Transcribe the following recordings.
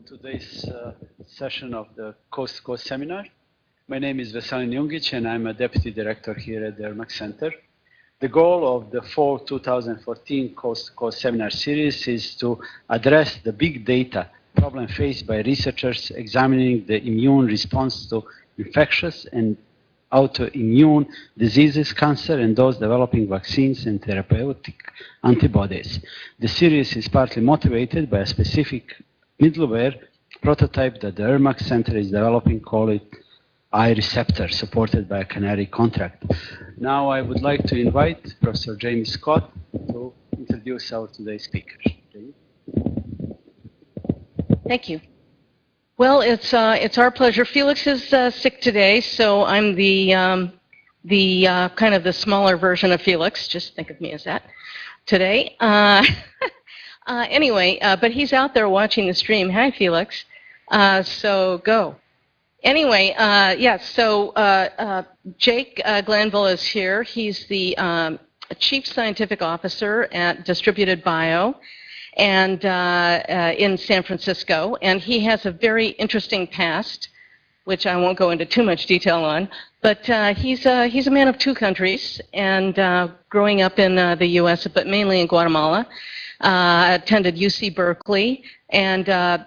Today's session of the Coast to Coast seminar. My name is Veselin Jungic, and I'm a deputy director here at the ERMAC Center. The goal of the fall 2014 Coast to Coast seminar series is to address the big data problem faced by researchers examining the immune response to infectious and autoimmune diseases, cancer, and those developing vaccines and therapeutic antibodies. The series is partly motivated by a specific middleware prototype that the ERMAC Center is developing, called it iReceptor, supported by a Canary contract. Now I would like to invite Professor Jamie Scott to introduce our today's speaker. Jamie? Thank you. Well, it's our pleasure. Felix is sick today, so I'm the kind of the smaller version of Felix. Just think of me as that today. Anyway, but he's out there watching the stream. Hi, Felix. So go. Anyway, Jake Glanville is here. He's the Chief Scientific Officer at Distributed Bio and in San Francisco, and he has a very interesting past, which I won't go into too much detail on. But he's a man of two countries, and growing up in the U.S., but mainly in Guatemala. Attended UC Berkeley, and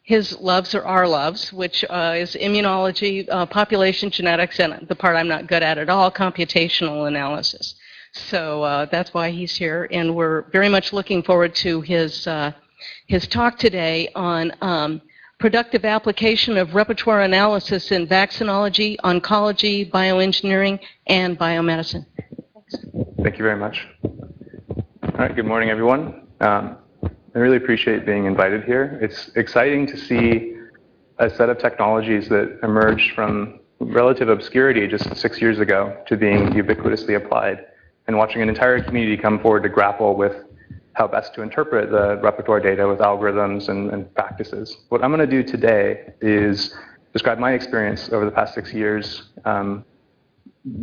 his loves are our loves, which is immunology, population genetics, and the part I'm not good at all, computational analysis. So that's why he's here, and we're very much looking forward to his talk today on productive application of repertoire analysis in vaccinology, oncology, bioengineering, and biomedicine. Thanks. Thank you very much. All right, good morning, everyone. I really appreciate being invited here. It's exciting to see a set of technologies that emerged from relative obscurity just 6 years ago to being ubiquitously applied, and watching an entire community come forward to grapple with how best to interpret the repertoire data with algorithms and practices. What I'm going to do today is describe my experience over the past 6 years,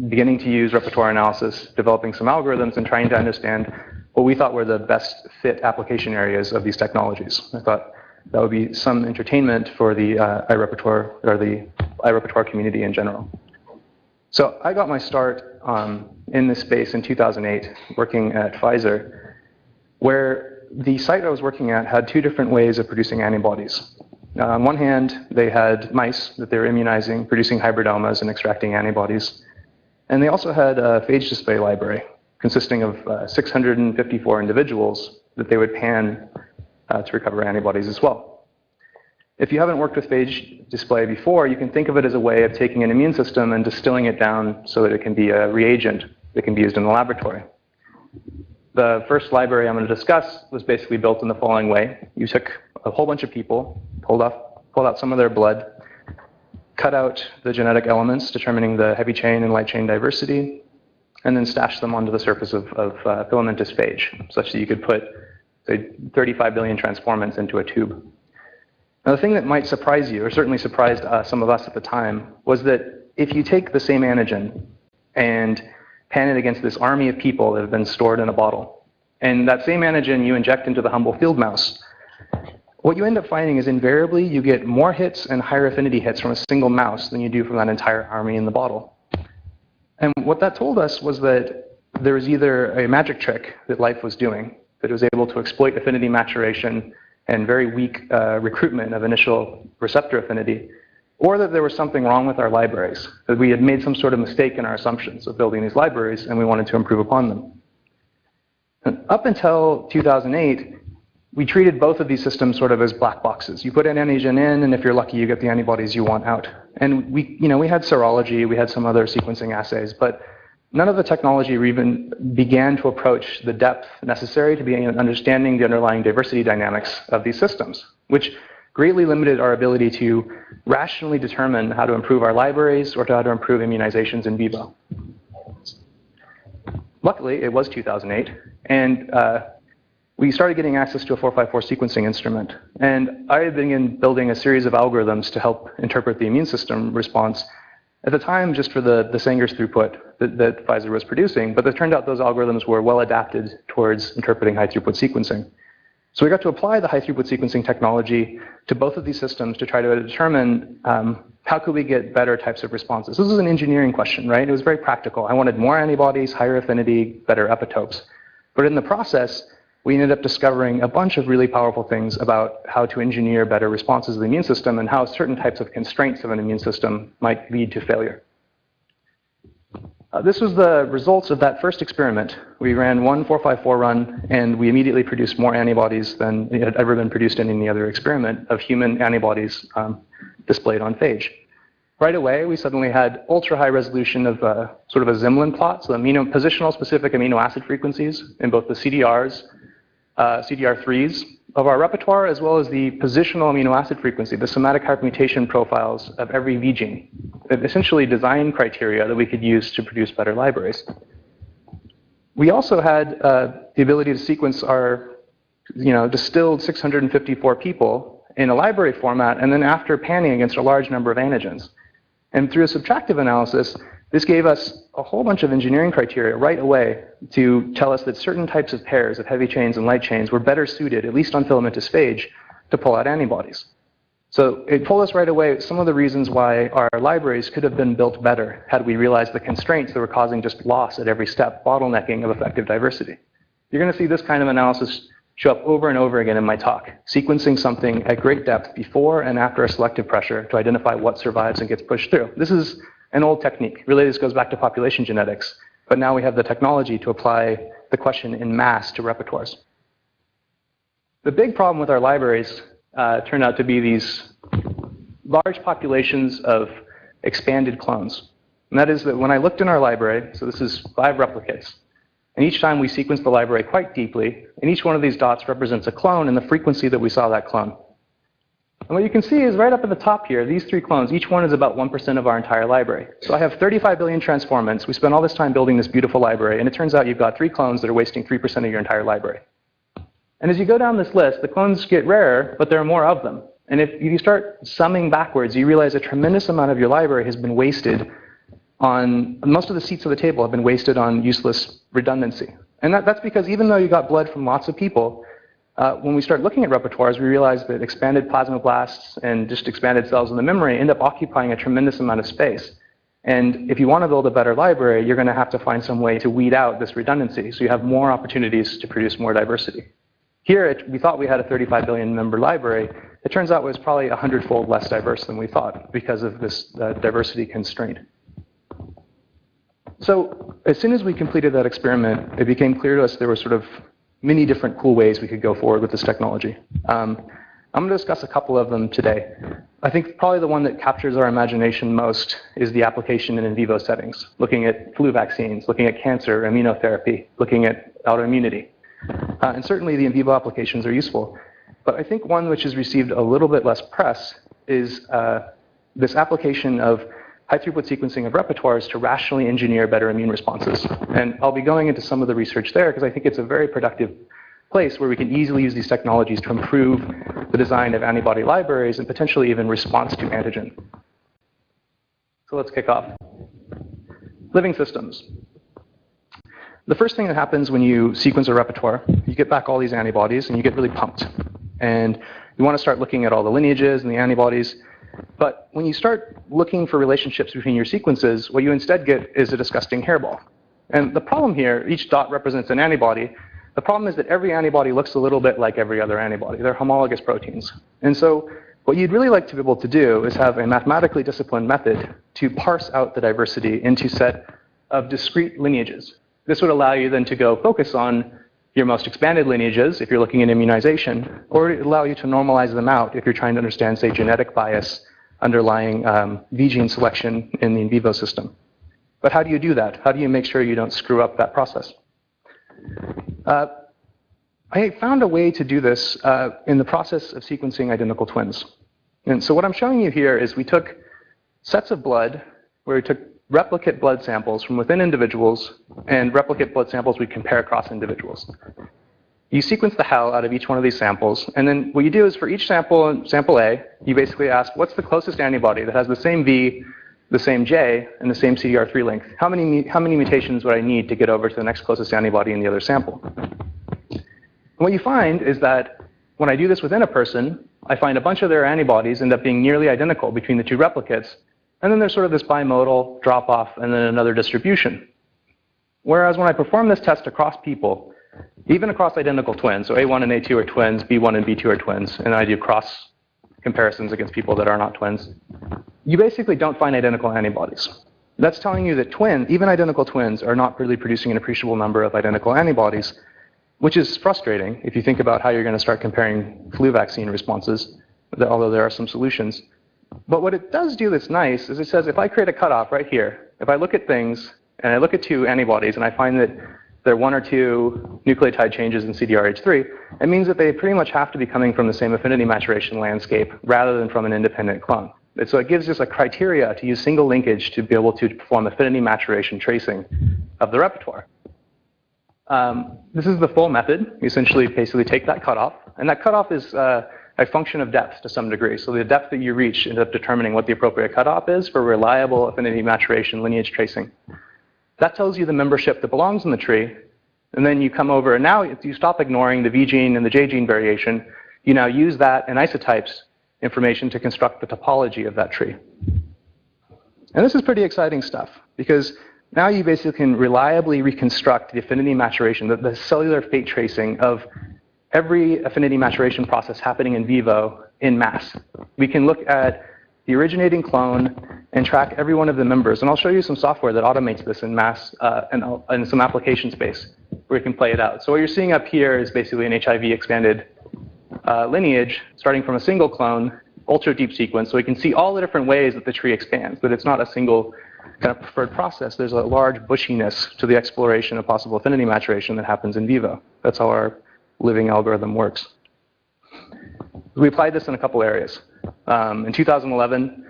beginning to use repertoire analysis, developing some algorithms, and trying to understand what we thought were the best fit application areas of these technologies. I thought that would be some entertainment for the iRepertoire, or the iRepertoire community in general. So I got my start in this space in 2008, working at Pfizer, where the site I was working at had two different ways of producing antibodies. On one hand, they had mice that they were immunizing, producing hybridomas and extracting antibodies. And they also had a phage display library consisting of 654 individuals that they would pan to recover antibodies as well. If you haven't worked with phage display before, you can think of it as a way of taking an immune system and distilling it down so that it can be a reagent that can be used in the laboratory. The first library I'm going to discuss was basically built in the following way. You took a whole bunch of people, pulled out some of their blood, cut out the genetic elements, determining the heavy chain and light chain diversity, and then stash them onto the surface of filamentous phage, such that you could put, say, 35 billion transformants into a tube. Now, the thing that might surprise you, or certainly surprised some of us at the time, was that if you take the same antigen and pan it against this army of people that have been stored in a bottle, and that same antigen you inject into the humble field mouse, what you end up finding is invariably you get more hits and higher affinity hits from a single mouse than you do from that entire army in the bottle. And what that told us was that there was either a magic trick that life was doing, that it was able to exploit affinity maturation and very weak recruitment of initial receptor affinity, or that there was something wrong with our libraries, that we had made some sort of mistake in our assumptions of building these libraries and we wanted to improve upon them. And up until 2008, we treated both of these systems sort of as black boxes. You put an antigen in, and if you're lucky, you get the antibodies you want out. And we had serology, we had some other sequencing assays, but none of the technology even began to approach the depth necessary to be understanding the underlying diversity dynamics of these systems, which greatly limited our ability to rationally determine how to improve our libraries or how to improve immunizations in vivo. Luckily, it was 2008, and we started getting access to a 454 sequencing instrument. And I had been building a series of algorithms to help interpret the immune system response, at the time just for the Sanger's throughput that Pfizer was producing, but it turned out those algorithms were well adapted towards interpreting high throughput sequencing. So we got to apply the high-throughput sequencing technology to both of these systems to try to determine how could we get better types of responses. This was an engineering question, right? It was very practical. I wanted more antibodies, higher affinity, better epitopes. But in the process, we ended up discovering a bunch of really powerful things about how to engineer better responses of the immune system and how certain types of constraints of an immune system might lead to failure. This was the results of that first experiment. We ran one 454 run, and we immediately produced more antibodies than had ever been produced in any other experiment of human antibodies displayed on phage. Right away, we suddenly had ultra-high resolution of sort of a Zimlin plot, so positional specific amino acid frequencies in both the CDRs, CDR3s of our repertoire, as well as the positional amino acid frequency, the somatic hypermutation profiles of every V gene. Essentially design criteria that we could use to produce better libraries. We also had the ability to sequence our distilled 654 people in a library format, and then after panning against a large number of antigens. And through a subtractive analysis, this gave us a whole bunch of engineering criteria right away to tell us that certain types of pairs of heavy chains and light chains were better suited, at least on filamentous phage, to pull out antibodies. So it told us right away some of the reasons why our libraries could have been built better had we realized the constraints that were causing just loss at every step, bottlenecking of effective diversity. You're going to see this kind of analysis show up over and over again in my talk, sequencing something at great depth before and after a selective pressure to identify what survives and gets pushed through. This is an old technique. Really, this goes back to population genetics. But now we have the technology to apply the question in mass to repertoires. The big problem with our libraries turned out to be these large populations of expanded clones. And that is that when I looked in our library, so this is 5 replicates, and each time we sequenced the library quite deeply, and each one of these dots represents a clone and the frequency that we saw that clone. And what you can see is right up at the top here, these 3 clones, each one is about 1% of our entire library. So I have 35 billion transformants. We spent all this time building this beautiful library, and it turns out you've got 3 clones that are wasting 3% of your entire library. And as you go down this list, the clones get rarer, but there are more of them. And if you start summing backwards, you realize a tremendous amount of your library has been wasted on, most of the seats of the table have been wasted on useless redundancy. And that's because even though you got blood from lots of people, when we start looking at repertoires, we realize that expanded plasmablasts and just expanded cells in the memory end up occupying a tremendous amount of space. And if you want to build a better library, you're going to have to find some way to weed out this redundancy so you have more opportunities to produce more diversity. Here, we thought we had a 35 billion member library. It turns out it was probably 100-fold less diverse than we thought because of this diversity constraint. So as soon as we completed that experiment, it became clear to us there were sort of many different cool ways we could go forward with this technology. I'm going to discuss a couple of them today. I think probably the one that captures our imagination most is the application in vivo settings, looking at flu vaccines, looking at cancer, immunotherapy, looking at autoimmunity. And certainly the in vivo applications are useful. But I think one which has received a little bit less press is this application of high-throughput sequencing of repertoires to rationally engineer better immune responses. And I'll be going into some of the research there because I think it's a very productive place where we can easily use these technologies to improve the design of antibody libraries and potentially even response to antigen. So let's kick off. Living systems. The first thing that happens when you sequence a repertoire, you get back all these antibodies and you get really pumped. And you want to start looking at all the lineages and the antibodies. But when you start looking for relationships between your sequences, what you instead get is a disgusting hairball. And the problem here, each dot represents an antibody. The problem is that every antibody looks a little bit like every other antibody. They're homologous proteins. And so what you'd really like to be able to do is have a mathematically disciplined method to parse out the diversity into a set of discrete lineages. This would allow you then to go focus on your most expanded lineages, if you're looking at immunization, or it would allow you to normalize them out if you're trying to understand, say, genetic bias underlying V gene selection in the in vivo system. But how do you do that? How do you make sure you don't screw up that process? I found a way to do this in the process of sequencing identical twins. And so what I'm showing you here is we took sets of blood where we took replicate blood samples from within individuals and replicate blood samples we compare across individuals. You sequence the hell out of each one of these samples, and then what you do is for each sample, sample A, you basically ask, what's the closest antibody that has the same V, the same J, and the same CDR3 length? How many mutations would I need to get over to the next closest antibody in the other sample? And what you find is that when I do this within a person, I find a bunch of their antibodies end up being nearly identical between the two replicates. And then there's sort of this bimodal drop-off and then another distribution. Whereas when I perform this test across people, even across identical twins, so A1 and A2 are twins, B1 and B2 are twins, and I do cross comparisons against people that are not twins, you basically don't find identical antibodies. That's telling you that even identical twins are not really producing an appreciable number of identical antibodies, which is frustrating if you think about how you're going to start comparing flu vaccine responses, although there are some solutions. But what it does do that's nice is it says if I create a cutoff right here, if I look at things and I look at two antibodies and I find that there are one or two nucleotide changes in CDRH3, it means that they pretty much have to be coming from the same affinity maturation landscape rather than from an independent clone. And so it gives us a criteria to use single linkage to be able to perform affinity maturation tracing of the repertoire. This is the full method. You essentially basically take that cutoff, and that cutoff is a function of depth to some degree. So the depth that you reach ends up determining what the appropriate cutoff is for reliable affinity maturation lineage tracing. That tells you the membership that belongs in the tree, and then you come over, and now if you stop ignoring the V gene and the J gene variation, you now use that and isotypes information to construct the topology of that tree. And this is pretty exciting stuff, because now you basically can reliably reconstruct the affinity maturation, the cellular fate tracing of every affinity maturation process happening in vivo in mass. We can look at the originating clone and track every one of the members. And I'll show you some software that automates this in mass and some application space where you can play it out. So what you're seeing up here is basically an HIV expanded lineage starting from a single clone, ultra deep sequence. So we can see all the different ways that the tree expands, but it's not a single kind of preferred process. There's a large bushiness to the exploration of possible affinity maturation that happens in vivo. That's how our living algorithm works. We applied this in a couple areas. In 2011,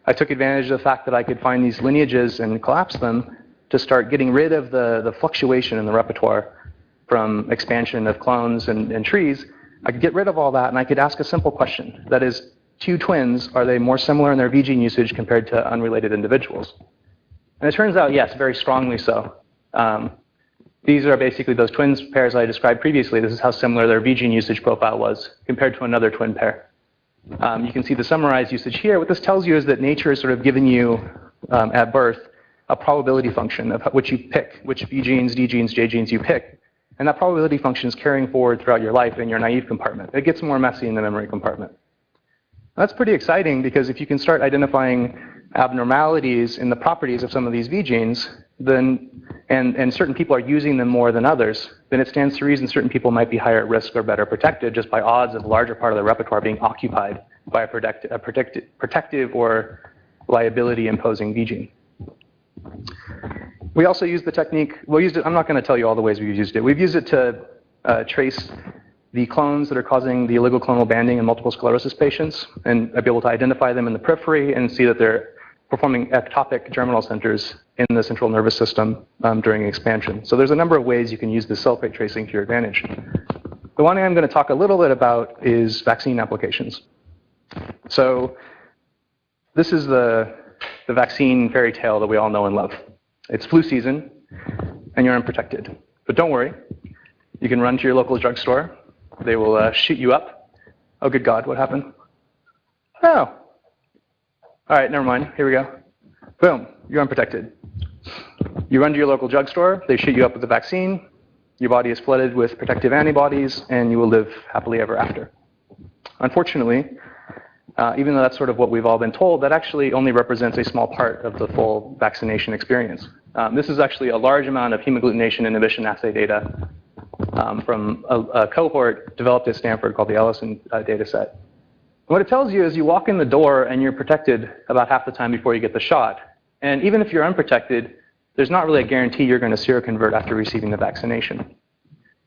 I took advantage of the fact that I could find these lineages and collapse them to start getting rid of the fluctuation in the repertoire from expansion of clones and trees. I could get rid of all that, and I could ask a simple question. That is, two twins, are they more similar in their V gene usage compared to unrelated individuals? And it turns out, yes, very strongly so. These are basically those twins pairs I described previously. This is how similar their V gene usage profile was compared to another twin pair. You can see the summarized usage here. What this tells you is that nature is sort of giving you, at birth, a probability function of which you pick, which V genes, D genes, J genes you pick. And that probability function is carrying forward throughout your life in your naive compartment. It gets more messy in the memory compartment. That's pretty exciting, because if you can start identifying abnormalities in the properties of some of these V genes, then, and certain people are using them more than others, then it stands to reason certain people might be higher at risk or better protected just by odds of a larger part of the repertoire being occupied by a protective or liability imposing V gene. We also use the technique, I'm not going to tell you all the ways we've used it. We've used it to trace the clones that are causing the oligoclonal banding in multiple sclerosis patients, and be able to identify them in the periphery and see that they're performing ectopic germinal centers in the central nervous system during expansion. So there's a number of ways you can use the cell fate tracing to your advantage. The one thing I'm going to talk a little bit about is vaccine applications. So this is the vaccine fairy tale that we all know and love. It's flu season, and you're unprotected. But don't worry. You can run to your local drugstore. They will shoot you up. Oh, good God, what happened? Oh. All right, never mind. Here we go. Boom, you're unprotected. You run to your local drugstore. They shoot you up with the vaccine. Your body is flooded with protective antibodies, and you will live happily ever after. Unfortunately, even though that's sort of what we've all been told, that actually only represents a small part of the full vaccination experience. This is actually a large amount of hemagglutination inhibition assay data from a cohort developed at Stanford called the Ellison data set. What it tells you is you walk in the door and you're protected about half the time before you get the shot. And even if you're unprotected, there's not really a guarantee you're going to seroconvert after receiving the vaccination.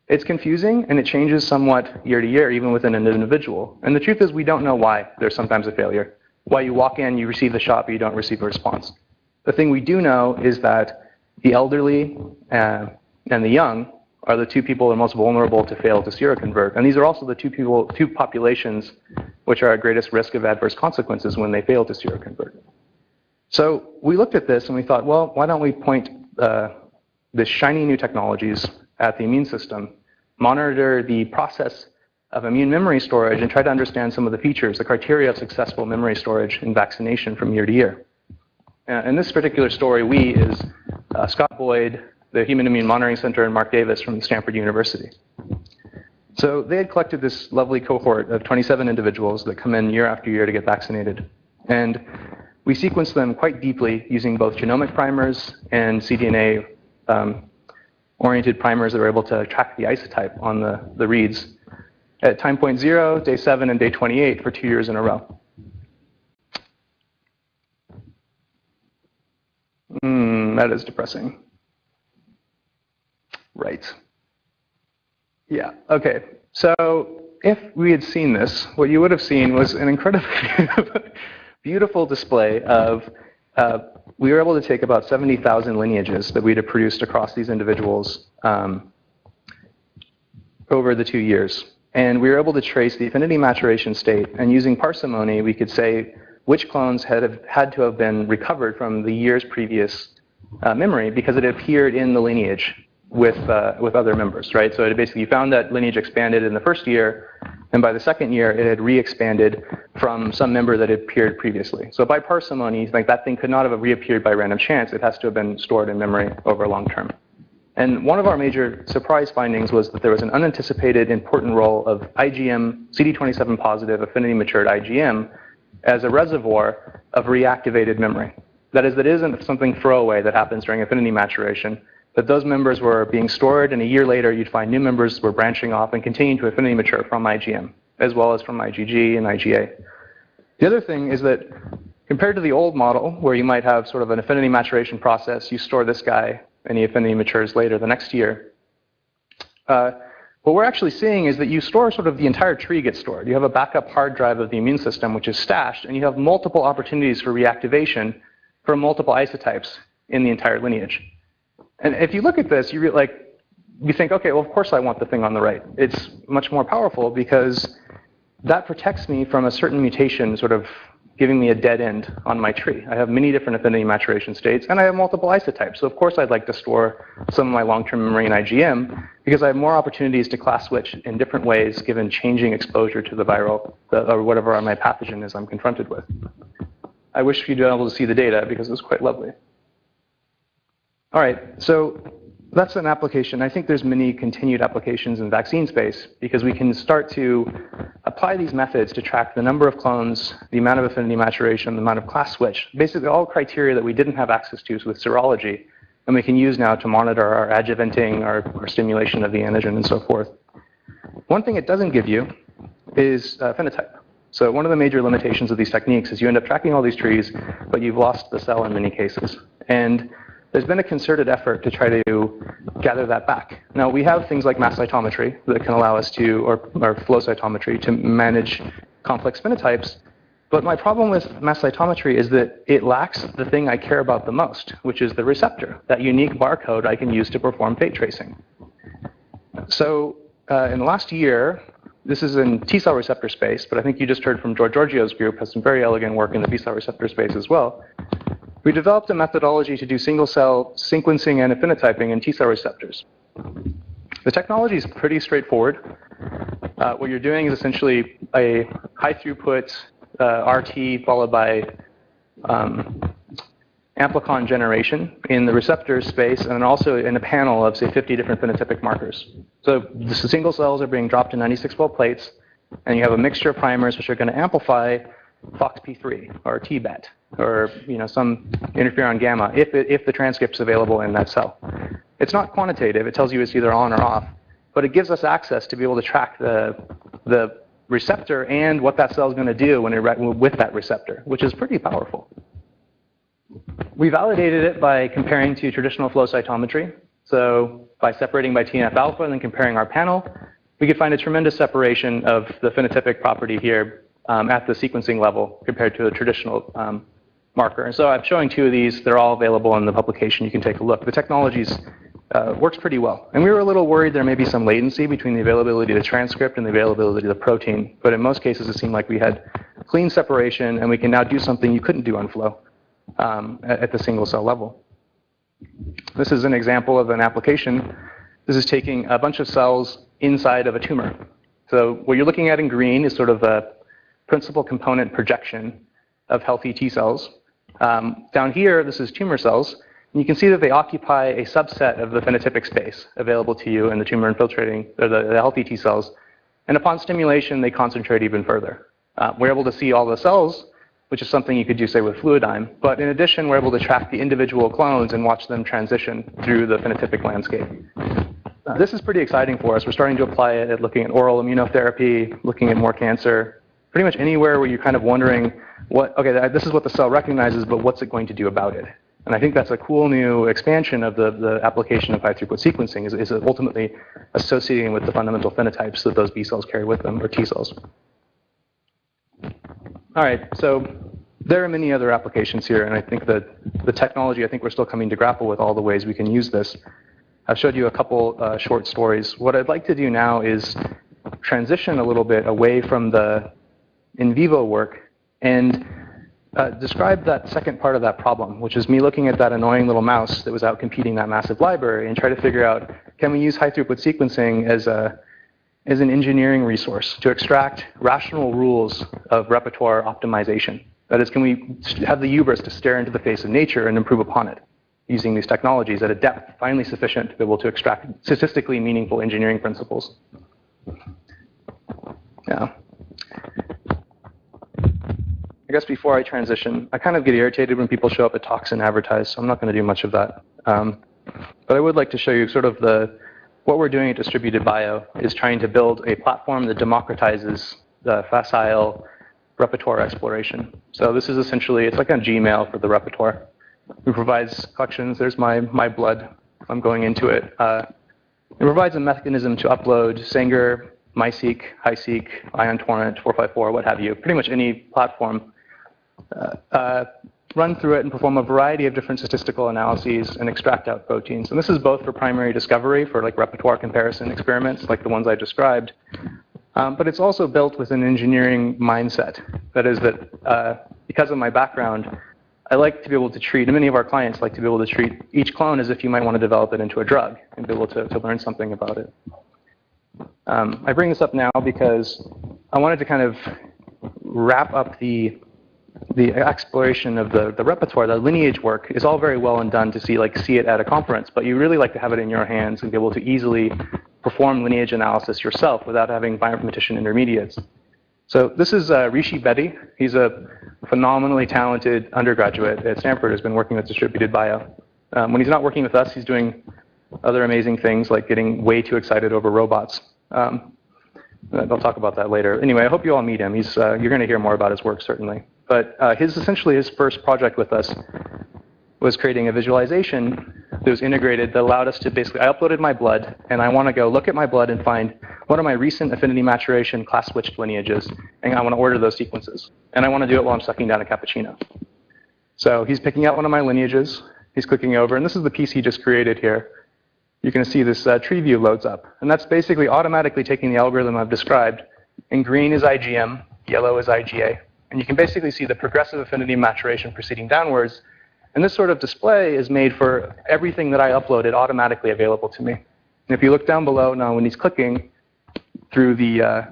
It's confusing, and it changes somewhat year to year, even within an individual. And the truth is we don't know why there's sometimes a failure. Why you walk in, you receive the shot, but you don't receive a response. The thing we do know is that the elderly and the young are the two people that are most vulnerable to fail to seroconvert. And these are also the two populations which are at greatest risk of adverse consequences when they fail to seroconvert. So we looked at this and we thought, well, why don't we point the shiny new technologies at the immune system, monitor the process of immune memory storage and tried to understand some of the features, the criteria of successful memory storage in vaccination from year to year. In this particular story, we is Scott Boyd, the Human Immune Monitoring Center, and Mark Davis from Stanford University. So they had collected this lovely cohort of 27 individuals that come in year after year to get vaccinated. And we sequenced them quite deeply using both genomic primers and cDNA oriented primers that were able to track the isotype on the reads at time point 0, day 7, and day 28 for 2 years in a row. That is depressing. Right. Yeah, okay. So if we had seen this, what you would have seen was an incredibly beautiful display of, we were able to take about 70,000 lineages that we'd have produced across these individuals over the 2 years. And we were able to trace the affinity maturation state, and using parsimony, we could say which clones had to have been recovered from the year's previous memory because it appeared in the lineage with other members, right? So it basically, you found that lineage expanded in the first year, and by the second year, it had re-expanded from some member that had appeared previously. So by parsimony, like that thing could not have reappeared by random chance. It has to have been stored in memory over long term. And one of our major surprise findings was that there was an unanticipated important role of IgM, CD27 positive affinity matured IgM as a reservoir of reactivated memory. That is, that isn't something throwaway that happens during affinity maturation, that those members were being stored, and a year later you'd find new members were branching off and continuing to affinity mature from IgM, as well as from IgG and IgA. The other thing is that compared to the old model, where you might have sort of an affinity maturation process, you store this guy, and he affinity matures later the next year. What we're actually seeing is that you store sort of the entire tree gets stored. You have a backup hard drive of the immune system, which is stashed, and you have multiple opportunities for reactivation for multiple isotypes in the entire lineage. And if you look at this, you think, okay, well, of course I want the thing on the right. It's much more powerful because that protects me from a certain mutation sort of giving me a dead end on my tree. I have many different affinity maturation states, and I have multiple isotypes. So of course I'd like to store some of my long-term memory in IgM because I have more opportunities to class switch in different ways given changing exposure to the viral or whatever my pathogen is I'm confronted with. I wish you'd been able to see the data because it was quite lovely. All right, so that's an application. I think there's many continued applications in vaccine space because we can start to apply these methods to track the number of clones, the amount of affinity maturation, the amount of class switch, basically all criteria that we didn't have access to with serology, and we can use now to monitor our adjuvanting, our stimulation of the antigen, and so forth. One thing it doesn't give you is phenotype. So one of the major limitations of these techniques is you end up tracking all these trees, but you've lost the cell in many cases. And there's been a concerted effort to try to gather that back. Now, we have things like mass cytometry that can allow us to, or flow cytometry, to manage complex phenotypes. But my problem with mass cytometry is that it lacks the thing I care about the most, which is the receptor, that unique barcode I can use to perform fate tracing. So in the last year, this is in T-cell receptor space, but I think you just heard from George Giorgio's group has some very elegant work in the B-cell receptor space as well. We developed a methodology to do single-cell sequencing and phenotyping in T-cell receptors. The technology is pretty straightforward. What you're doing is essentially a high-throughput RT followed by amplicon generation in the receptor space and also in a panel of, say, 50 different phenotypic markers. So the single cells are being dropped in 96-well plates, and you have a mixture of primers which are going to amplify FOXP3 or TBET or some interferon gamma if the transcript's available in that cell. It's not quantitative. It tells you it's either on or off, but it gives us access to be able to track the receptor and what that cell is going to do when with that receptor, which is pretty powerful. We validated it by comparing to traditional flow cytometry. So by separating by TNF alpha and then comparing our panel, we could find a tremendous separation of the phenotypic property here at the sequencing level compared to a traditional marker. And so I'm showing two of these. They're all available in the publication. You can take a look. The technology works pretty well. And we were a little worried there may be some latency between the availability of the transcript and the availability of the protein. But in most cases, it seemed like we had clean separation, and we can now do something you couldn't do on flow at the single cell level. This is an example of an application. This is taking a bunch of cells inside of a tumor. So what you're looking at in green is sort of a principal component projection of healthy T cells. Down here, this is tumor cells. And you can see that they occupy a subset of the phenotypic space available to you in the tumor infiltrating, or the healthy T cells. And upon stimulation, they concentrate even further. We're able to see all the cells, which is something you could do, say, with Fluidigm. But in addition, we're able to track the individual clones and watch them transition through the phenotypic landscape. This is pretty exciting for us. We're starting to apply it at looking at oral immunotherapy, looking at more cancer, pretty much anywhere where you're kind of wondering, okay, this is what the cell recognizes, but what's it going to do about it? And I think that's a cool new expansion of the application of high-throughput sequencing, is ultimately associating with the fundamental phenotypes that those B cells carry with them, or T cells. All right, so there are many other applications here, and I think that the technology, I think we're still coming to grapple with all the ways we can use this. I've showed you a couple short stories. What I'd like to do now is transition a little bit away from the in vivo work and describe that second part of that problem, which is me looking at that annoying little mouse that was out competing that massive library and try to figure out, can we use high-throughput sequencing as an engineering resource to extract rational rules of repertoire optimization? That is, can we have the hubris to stare into the face of nature and improve upon it using these technologies at a depth finally sufficient to be able to extract statistically meaningful engineering principles? Yeah. I guess before I transition, I kind of get irritated when people show up at talks and advertise, so I'm not going to do much of that. But I would like to show you sort of what we're doing at Distributed Bio is trying to build a platform that democratizes the facile repertoire exploration. So this is essentially, it's like a Gmail for the repertoire. It provides collections. There's my blood. I'm going into it. It provides a mechanism to upload Sanger, MySeq, HiSeq, IonTorrent, 454, what have you, pretty much any platform. Run through it and perform a variety of different statistical analyses and extract out proteins. And this is both for primary discovery, for like repertoire comparison experiments like the ones I described, but it's also built with an engineering mindset. That is that because of my background, I like to be able to treat, and many of our clients like to be able to treat each clone as if you might want to develop it into a drug and be able to learn something about it. I bring this up now because I wanted to kind of wrap up the exploration of the repertoire. The lineage work is all very well and done to see it at a conference, but you really like to have it in your hands and be able to easily perform lineage analysis yourself without having bioinformatician intermediates. So this is Rishi Bedi. He's a phenomenally talented undergraduate at Stanford who's been working with Distributed Bio. When he's not working with us, he's doing other amazing things like getting way too excited over robots. I'll talk about that later. Anyway, I hope you all meet him. You're going to hear more about his work, certainly. But essentially his first project with us was creating a visualization that was integrated that allowed us to basically, I uploaded my blood, and I want to go look at my blood and find what are my recent affinity maturation class-switched lineages, and I want to order those sequences. And I want to do it while I'm sucking down a cappuccino. So he's picking out one of my lineages, he's clicking over, and this is the piece he just created here. You can see this tree view loads up. And that's basically automatically taking the algorithm I've described. In green is IgM, yellow is IgA. And you can basically see the progressive affinity maturation proceeding downwards. And this sort of display is made for everything that I uploaded automatically available to me. And if you look down below now when he's clicking through the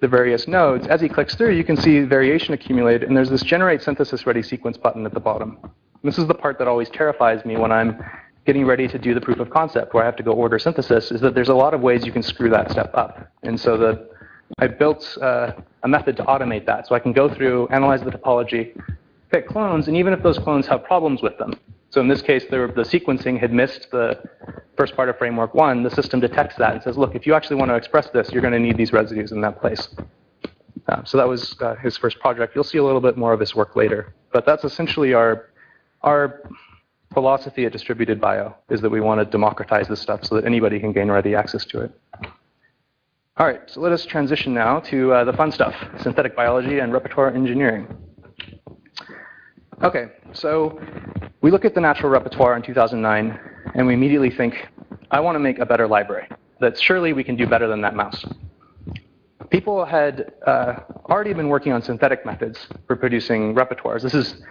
various nodes, as he clicks through, you can see variation accumulated. And there's this generate synthesis ready sequence button at the bottom. And this is the part that always terrifies me when I'm getting ready to do the proof of concept where I have to go order synthesis, is that there's a lot of ways you can screw that step up. And so I built a method to automate that. So I can go through, analyze the topology, pick clones, and even if those clones have problems with them. So in this case, the sequencing had missed the first part of framework 1. The system detects that and says, look, if you actually want to express this, you're going to need these residues in that place. So that was his first project. You'll see a little bit more of his work later. But that's essentially our philosophy at Distributed Bio, is that we want to democratize this stuff so that anybody can gain ready access to it. All right, so let us transition now to the fun stuff, synthetic biology and repertoire engineering. Okay, so we look at the natural repertoire in 2009, and we immediately think, I want to make a better library, that surely we can do better than that mouse. People had already been working on synthetic methods for producing repertoires. This is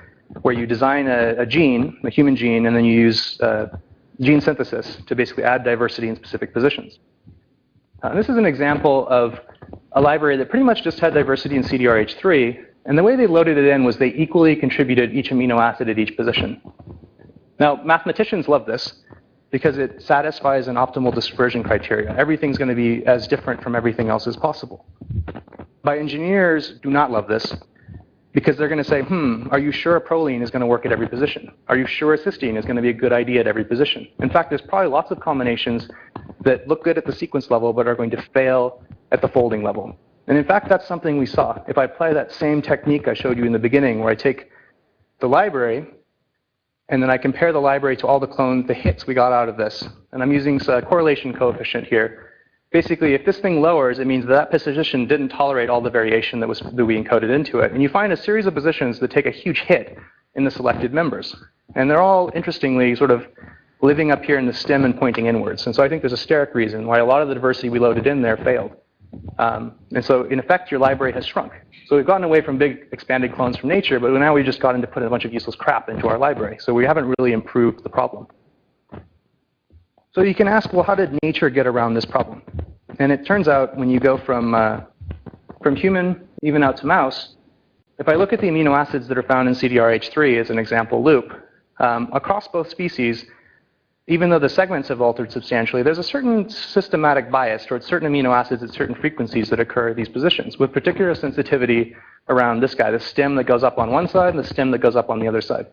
where you design a gene, a human gene, and then you use gene synthesis to basically add diversity in specific positions. This is an example of a library that pretty much just had diversity in CDRH3, and the way they loaded it in was they equally contributed each amino acid at each position. Now, mathematicians love this because it satisfies an optimal dispersion criteria. Everything's going to be as different from everything else as possible. But engineers do not love this because they're going to say, are you sure a proline is going to work at every position? Are you sure a cysteine is going to be a good idea at every position? In fact, there's probably lots of combinations that look good at the sequence level but are going to fail at the folding level. And in fact, that's something we saw. If I apply that same technique I showed you in the beginning, where I take the library and then I compare the library to all the clones, the hits we got out of this, and I'm using a correlation coefficient here. Basically, if this thing lowers, it means that position didn't tolerate all the variation that we encoded into it. And you find a series of positions that take a huge hit in the selected members. And they're all, interestingly, sort of living up here in the stem and pointing inwards. And so I think there's a steric reason why a lot of the diversity we loaded in there failed. And so, in effect, your library has shrunk. So we've gotten away from big expanded clones from nature, but now we've just gotten to put a bunch of useless crap into our library. So we haven't really improved the problem. So you can ask, well, how did nature get around this problem? And it turns out when you go from human even out to mouse, if I look at the amino acids that are found in CDRH3 as an example loop, across both species, even though the segments have altered substantially, there's a certain systematic bias towards certain amino acids at certain frequencies that occur at these positions, with particular sensitivity around this guy, the stem that goes up on one side and the stem that goes up on the other side.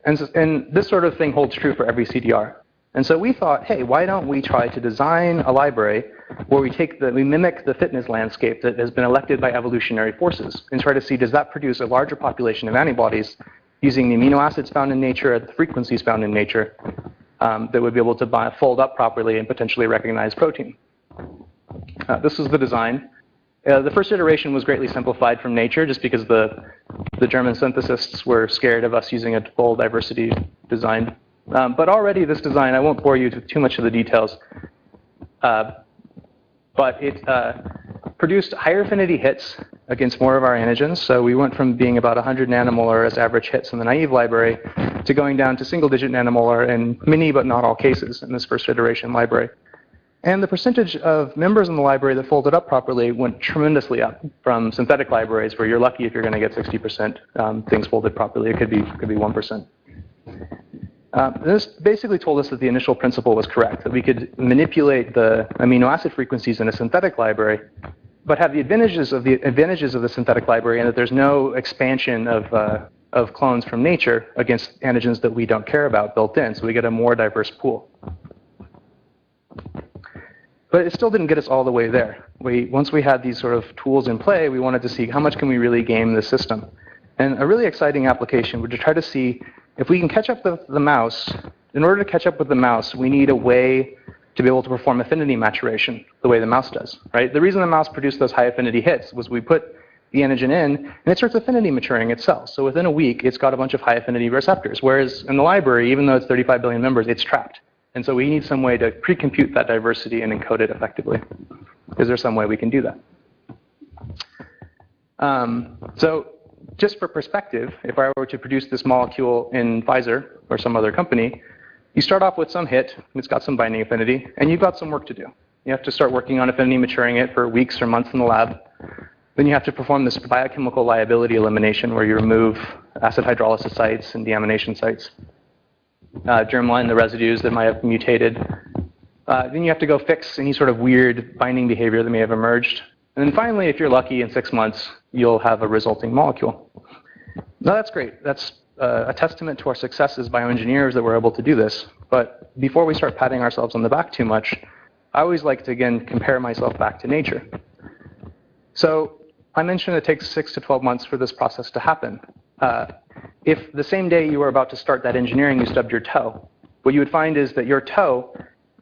And this sort of thing holds true for every CDR. And so we thought, hey, why don't we try to design a library where we mimic the fitness landscape that has been elected by evolutionary forces and try to see, does that produce a larger population of antibodies using the amino acids found in nature at the frequencies found in nature that would be able to fold up properly and potentially recognize protein. This is the design. The first iteration was greatly simplified from nature just because the German synthesists were scared of us using a full diversity design. But already this design, I won't bore you with too much of the details, but it produced higher affinity hits against more of our antigens. So we went from being about 100 nanomolar as average hits in the naive library to going down to single-digit nanomolar in many but not all cases in this first iteration library. And the percentage of members in the library that folded up properly went tremendously up from synthetic libraries where you're lucky if you're going to get 60% things folded properly. It could be 1%. This basically told us that the initial principle was correct, that we could manipulate the amino acid frequencies in a synthetic library, but have the advantages of the synthetic library, and that there's no expansion of clones from nature against antigens that we don't care about built in, so we get a more diverse pool. But it still didn't get us all the way there. Once we had these sort of tools in play, we wanted to see how much can we really game the system. And a really exciting application would to try to see if we can catch up with the mouse. In order to catch up with the mouse, we need a way to be able to perform affinity maturation the way the mouse does, right? The reason the mouse produced those high affinity hits was we put the antigen in, and it starts affinity maturing itself. So within a week, it's got a bunch of high affinity receptors, whereas in the library, even though it's 35 billion members, it's trapped. And so we need some way to pre-compute that diversity and encode it effectively. Is there some way we can do that? So just for perspective, if I were to produce this molecule in Pfizer or some other company, you start off with some hit, it's got some binding affinity, and you've got some work to do. You have to start working on affinity maturing it for weeks or months in the lab. Then you have to perform this biochemical liability elimination where you remove acid hydrolysis sites and deamination sites. Germline the residues that might have mutated. Then you have to go fix any sort of weird binding behavior that may have emerged. And then finally, if you're lucky, in 6 months, you'll have a resulting molecule. Now that's great. That's a testament to our success as bioengineers that we're able to do this. But before we start patting ourselves on the back too much, I always like to, again, compare myself back to nature. So I mentioned it takes 6 to 12 months for this process to happen. If the same day you were about to start that engineering, you stubbed your toe, what you would find is that your toe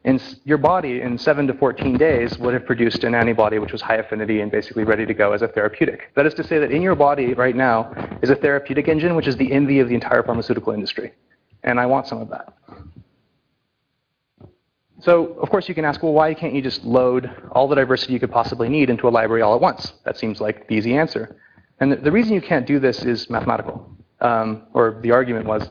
in your body in 7 to 14 days would have produced an antibody which was high affinity and basically ready to go as a therapeutic. That is to say that in your body right now is a therapeutic engine which is the envy of the entire pharmaceutical industry. And I want some of that. So, of course, you can ask, well, why can't you just load all the diversity you could possibly need into a library all at once? That seems like the easy answer. And the reason you can't do this is mathematical, or the argument was,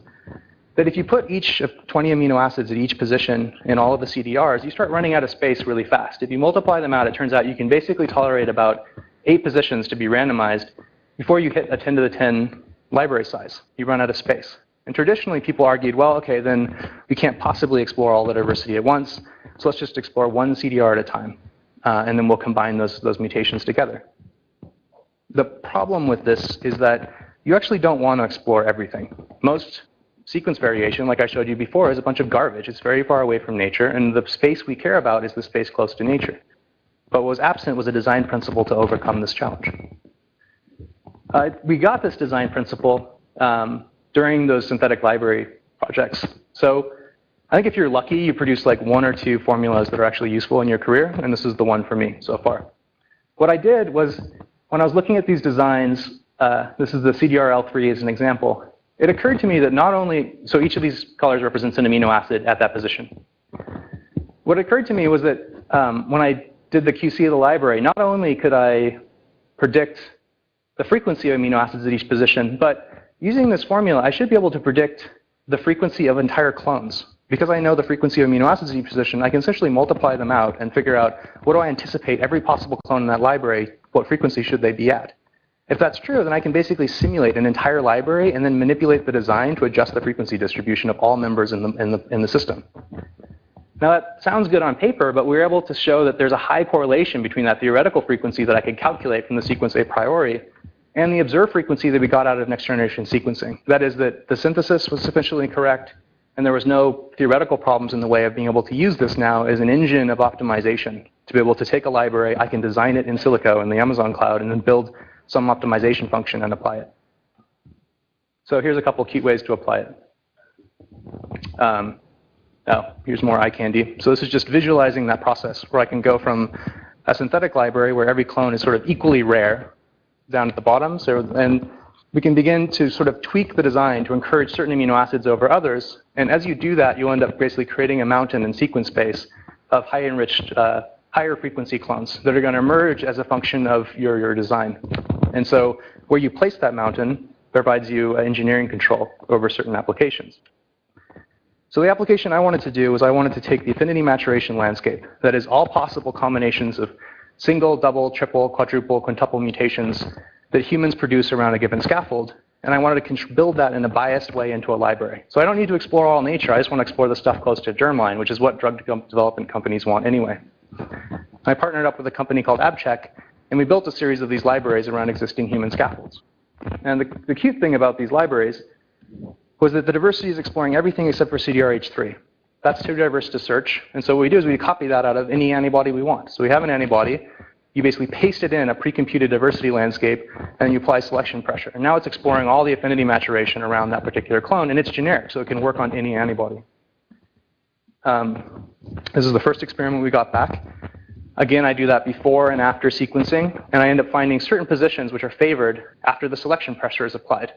that if you put each of 20 amino acids at each position in all of the CDRs, you start running out of space really fast. If you multiply them out, it turns out you can basically tolerate about 8 positions to be randomized before you hit a 10 to the 10 library size. You run out of space. And traditionally, people argued, well, okay, then we can't possibly explore all the diversity at once, so let's just explore one CDR at a time, and then we'll combine those mutations together. The problem with this is that you actually don't want to explore everything. Most sequence variation, like I showed you before, is a bunch of garbage. It's very far away from nature, and the space we care about is the space close to nature. But what was absent was a design principle to overcome this challenge. We got this design principle during those synthetic library projects. So I think if you're lucky, you produce like 1 or 2 formulas that are actually useful in your career, and this is the one for me so far. What I did was, when I was looking at these designs, this is the CDRL3 as an example, it occurred to me that not only, so each of these colors represents an amino acid at that position. What occurred to me was that when I did the QC of the library, not only could I predict the frequency of amino acids at each position, but using this formula, I should be able to predict the frequency of entire clones. Because I know the frequency of amino acids at each position, I can essentially multiply them out and figure out what do I anticipate every possible clone in that library, what frequency should they be at. If that's true, then I can basically simulate an entire library and then manipulate the design to adjust the frequency distribution of all members in the system. Now that sounds good on paper, but we were able to show that there's a high correlation between that theoretical frequency that I could calculate from the sequence a priori and the observed frequency that we got out of next generation sequencing. That is that the synthesis was sufficiently correct, and there was no theoretical problems in the way of being able to use this now as an engine of optimization. To be able to take a library, I can design it in silico in the Amazon cloud and then build some optimization function and apply it. So here's a couple cute ways to apply it. Here's more eye candy. So this is just visualizing that process where I can go from a synthetic library where every clone is sort of equally rare down at the bottom. And we can begin to sort of tweak the design to encourage certain amino acids over others. And as you do that, you'll end up basically creating a mountain in sequence space of high enriched, higher frequency clones that are going to emerge as a function of your design. And so where you place that mountain provides you engineering control over certain applications. So the application I wanted to do was I wanted to take the affinity maturation landscape, that is all possible combinations of single, double, triple, quadruple, quintuple mutations that humans produce around a given scaffold, and I wanted to build that in a biased way into a library. So I don't need to explore all nature, I just want to explore the stuff close to germline, which is what drug development companies want anyway. I partnered up with a company called Abcheck, and we built a series of these libraries around existing human scaffolds. And the cute thing about these libraries was that the diversity is exploring everything except for CDRH3. That's too diverse to search, and so what we do is we copy that out of any antibody we want. So we have an antibody, you basically paste it in a pre-computed diversity landscape, and you apply selection pressure. And now it's exploring all the affinity maturation around that particular clone, and it's generic, so it can work on any antibody. This is the first experiment we got back. Again, I do that before and after sequencing, and I end up finding certain positions which are favored after the selection pressure is applied.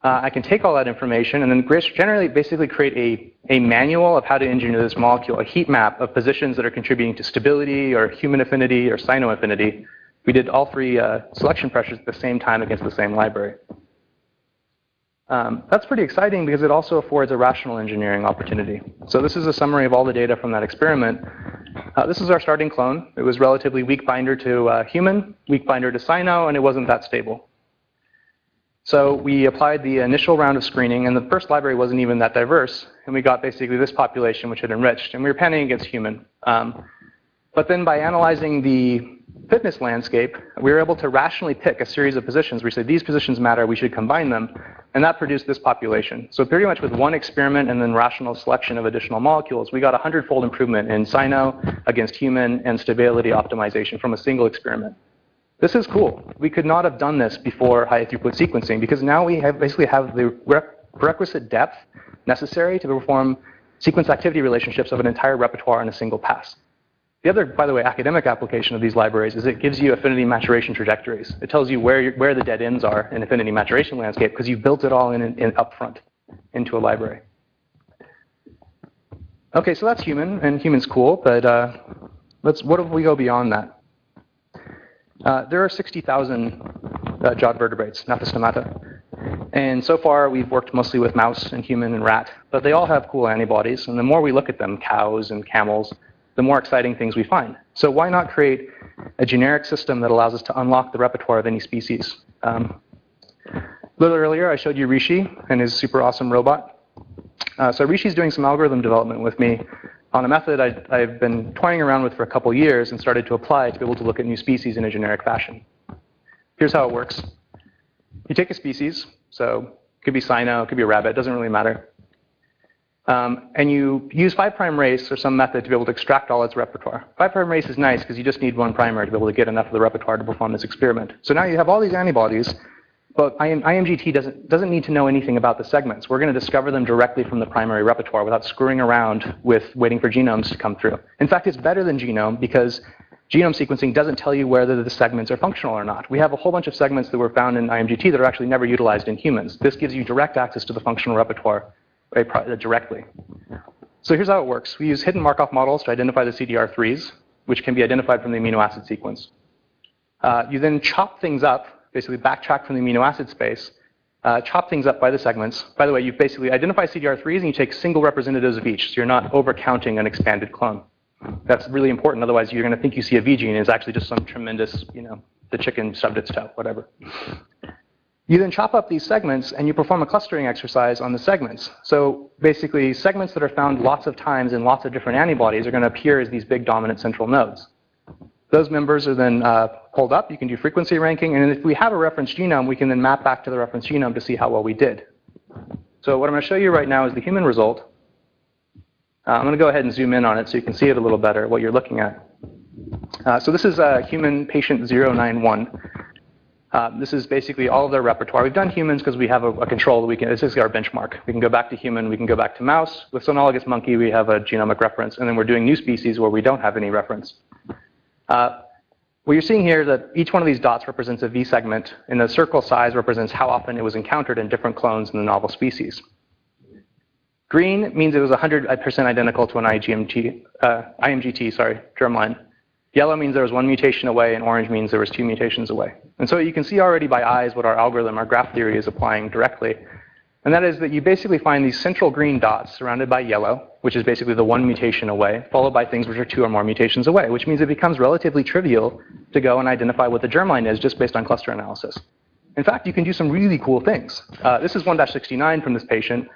I can take all that information and then generally basically create a manual of how to engineer this molecule, a heat map of positions that are contributing to stability or human affinity or cyno affinity. We did all 3 selection pressures at the same time against the same library. That's pretty exciting because it also affords a rational engineering opportunity. So this is a summary of all the data from that experiment. This is our starting clone. It was relatively weak binder to human, weak binder to cyno, and it wasn't that stable. So we applied the initial round of screening, and the first library wasn't even that diverse, and we got basically this population which had enriched, and we were panning against human. But then by analyzing the fitness landscape, we were able to rationally pick a series of positions where we said these positions matter, we should combine them, and that produced this population. So pretty much with one experiment and then rational selection of additional molecules, we got a 100-fold improvement in cyno against human and stability optimization from a single experiment. This is cool. We could not have done this before high throughput sequencing because now we basically have the requisite depth necessary to perform sequence activity relationships of an entire repertoire in a single pass. The other, by the way, academic application of these libraries is it gives you affinity maturation trajectories. It tells you where the dead ends are in affinity maturation landscape because you've built it all in upfront into a library. Okay, so that's human, and human's cool, but what if we go beyond that? There are 60,000 jawed vertebrates, Gnathostomata. And so far, we've worked mostly with mouse and human and rat, but they all have cool antibodies. And the more we look at them, cows and camels, the more exciting things we find. So why not create a generic system that allows us to unlock the repertoire of any species? A little earlier, I showed you Rishi and his super awesome robot. So Rishi's doing some algorithm development with me on a method I've been toying around with for a couple years and started to apply to be able to look at new species in a generic fashion. Here's how it works. You take a species, so it could be cyno, it could be a rabbit, it doesn't really matter. And you use 5' race or some method to be able to extract all its repertoire. 5' race is nice because you just need one primer to be able to get enough of the repertoire to perform this experiment. So now you have all these antibodies, but IMGT doesn't need to know anything about the segments. We're going to discover them directly from the primary repertoire without screwing around with waiting for genomes to come through. In fact, it's better than genome because genome sequencing doesn't tell you whether the segments are functional or not. We have a whole bunch of segments that were found in IMGT that are actually never utilized in humans. This gives you direct access to the functional repertoire directly. So here's how it works. We use hidden Markov models to identify the CDR3s, which can be identified from the amino acid sequence. You then chop things up, basically backtrack from the amino acid space, chop things up by the segments. By the way, you basically identify CDR3s and you take single representatives of each, so you're not overcounting an expanded clone. That's really important, otherwise you're going to think you see a V gene, and it's actually just some tremendous, the chicken shoved its toe, whatever. You then chop up these segments and you perform a clustering exercise on the segments. So basically, segments that are found lots of times in lots of different antibodies are going to appear as these big dominant central nodes. Those members are then pulled up. You can do frequency ranking, and if we have a reference genome, we can then map back to the reference genome to see how well we did. So what I'm going to show you right now is the human result. I'm going to go ahead and zoom in on it so you can see it a little better, what you're looking at. So this is human patient 091. This is basically all of their repertoire. We've done humans because we have a control that we can, this is our benchmark. We can go back to human, we can go back to mouse. With sonologous monkey, we have a genomic reference, and then we're doing new species where we don't have any reference. What you're seeing here is that each one of these dots represents a V segment, and the circle size represents how often it was encountered in different clones in the novel species. Green means it was 100% identical to an IMGT germline. Yellow means there was one mutation away, and orange means there was 2 mutations away. And so you can see already by eyes what our algorithm, our graph theory, is applying directly. And that is that you basically find these central green dots surrounded by yellow, which is basically the 1 mutation away, followed by things which are 2 or more mutations away, which means it becomes relatively trivial to go and identify what the germline is just based on cluster analysis. In fact, you can do some really cool things. This is 1-69 from this patient.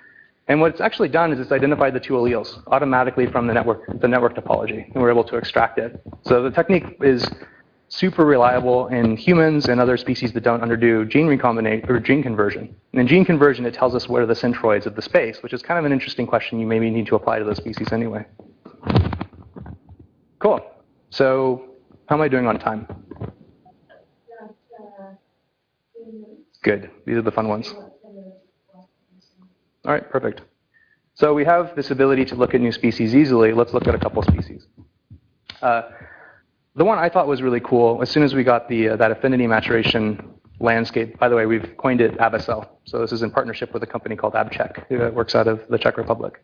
And what it's actually done is it's identified the 2 alleles automatically from the network topology, and we're able to extract it. So the technique is super reliable in humans and other species that don't underdo gene recombination or gene conversion. And in gene conversion, it tells us what are the centroids of the space, which is kind of an interesting question you maybe need to apply to those species anyway. Cool. So how am I doing on time? Good. These are the fun ones. All right, perfect. So we have this ability to look at new species easily. Let's look at a couple species. The one I thought was really cool, as soon as we got that affinity maturation landscape, by the way, we've coined it Abacel. So this is in partnership with a company called Abczech, who works out of the Czech Republic.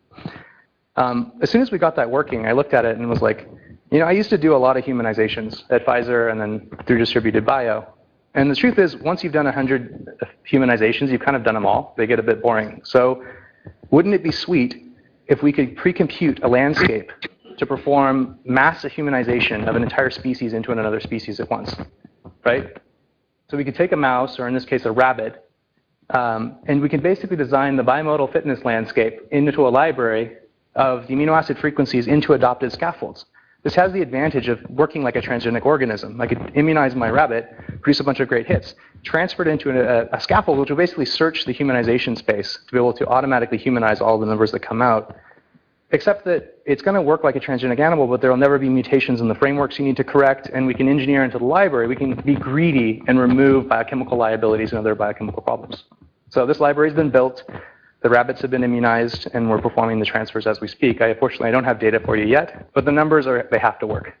As soon as we got that working, I looked at it and was like, I used to do a lot of humanizations at Pfizer and then through distributed bio. And the truth is, once you've done 100 humanizations, you've kind of done them all. They get a bit boring. So wouldn't it be sweet if we could pre-compute a landscape to perform mass humanization of an entire species into another species at once, right? So we could take a mouse, or in this case a rabbit, and we can basically design the bimodal fitness landscape into a library of the amino acid frequencies into adopted scaffolds. This has the advantage of working like a transgenic organism. I could immunize my rabbit, produce a bunch of great hits, transfer it into a scaffold which will basically search the humanization space to be able to automatically humanize all the numbers that come out. Except that it's going to work like a transgenic animal, but there will never be mutations in the frameworks you need to correct, and we can engineer into the library. We can be greedy and remove biochemical liabilities and other biochemical problems. So this library has been built. The rabbits have been immunized, and we're performing the transfers as we speak. Unfortunately, I don't have data for you yet, but the numbers they have to work.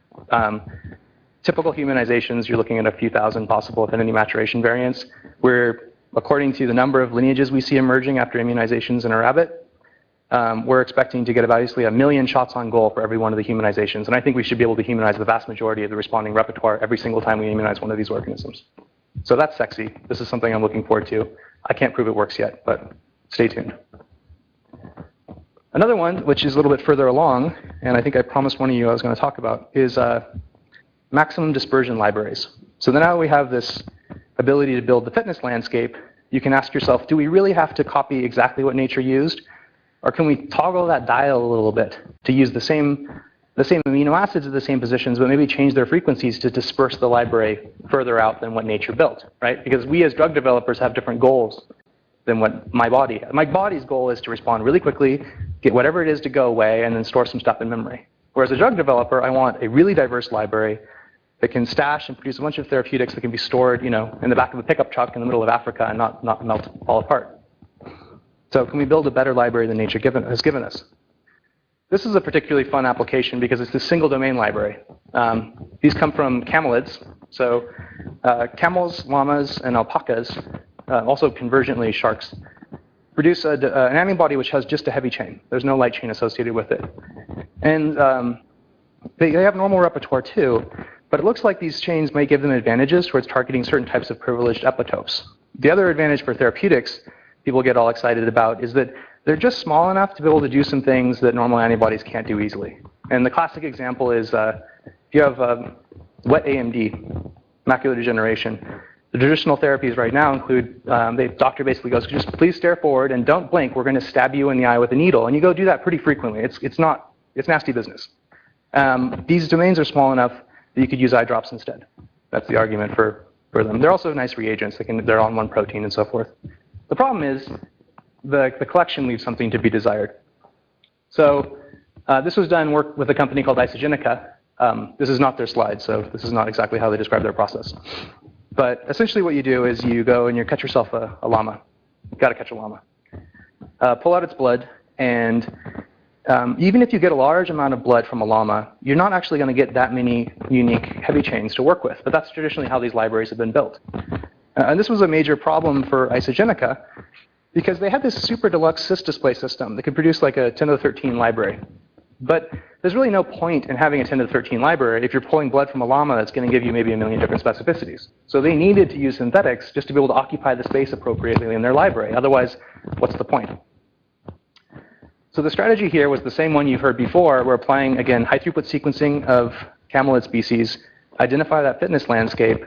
Typical humanizations, you're looking at a few thousand possible affinity maturation variants, where according to the number of lineages we see emerging after immunizations in a rabbit, we're expecting to get about basically 1 million shots on goal for every one of the humanizations. And I think we should be able to humanize the vast majority of the responding repertoire every single time we immunize one of these organisms. So that's sexy. This is something I'm looking forward to. I can't prove it works yet, but stay tuned. Another one, which is a little bit further along, and I think I promised one of you I was going to talk about, is maximum dispersion libraries. So now we have this ability to build the fitness landscape. You can ask yourself, do we really have to copy exactly what nature used? Or can we toggle that dial a little bit to use the same amino acids at the same positions, but maybe change their frequencies to disperse the library further out than what nature built, right? Because we as drug developers have different goals than what my body has. My body's goal is to respond really quickly, get whatever it is to go away, and then store some stuff in memory. Whereas a drug developer, I want a really diverse library that can stash and produce a bunch of therapeutics that can be stored, in the back of a pickup truck in the middle of Africa and not fall apart. So can we build a better library than nature has given us? This is a particularly fun application because it's a single domain library. These come from camelids. So camels, llamas, and alpacas, also convergently sharks, produce an antibody which has just a heavy chain. There's no light chain associated with it. And they have normal repertoire too, but it looks like these chains may give them advantages towards targeting certain types of privileged epitopes. The other advantage for therapeutics people get all excited about is that they're just small enough to be able to do some things that normal antibodies can't do easily. And the classic example is if you have wet AMD, macular degeneration, the traditional therapies right now include, the doctor basically goes, just please stare forward and don't blink, we're going to stab you in the eye with a needle. And you go do that pretty frequently. It's nasty business. These domains are small enough that you could use eye drops instead. That's the argument for them. They're also nice reagents. They're on one protein and so forth. The problem is the collection leaves something to be desired. So this was done work with a company called Isagenica. This is not their slide, so this is not exactly how they describe their process. But essentially what you do is you go and you catch yourself a llama. You've got to catch a llama. Pull out its blood, and even if you get a large amount of blood from a llama, you're not actually going to get that many unique heavy chains to work with. But that's traditionally how these libraries have been built. And this was a major problem for Isagenica because they had this super deluxe sys-display system that could produce like a 10 to the 13 library. But there's really no point in having a 10 to the 13 library if you're pulling blood from a llama that's going to give you maybe 1 million different specificities. So they needed to use synthetics just to be able to occupy the space appropriately in their library. Otherwise, what's the point? So the strategy here was the same one you've heard before. We're applying, again, high-throughput sequencing of camelid species, identify that fitness landscape,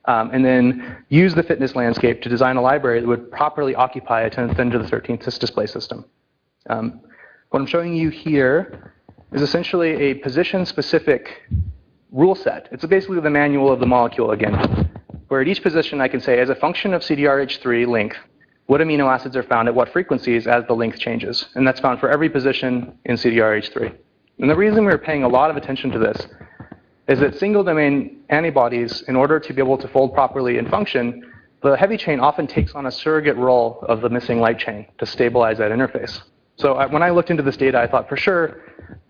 and then use the fitness landscape to design a library that would properly occupy a 10 to the 13th sys-display system. What I'm showing you here is essentially a position-specific rule set. It's basically the manual of the molecule again, where at each position I can say, as a function of CDRH3 length, what amino acids are found at what frequencies as the length changes. And that's found for every position in CDRH3. And the reason we're paying a lot of attention to this is that single-domain antibodies, in order to be able to fold properly and function, the heavy chain often takes on a surrogate role of the missing light chain to stabilize that interface. So when I looked into this data, I thought for sure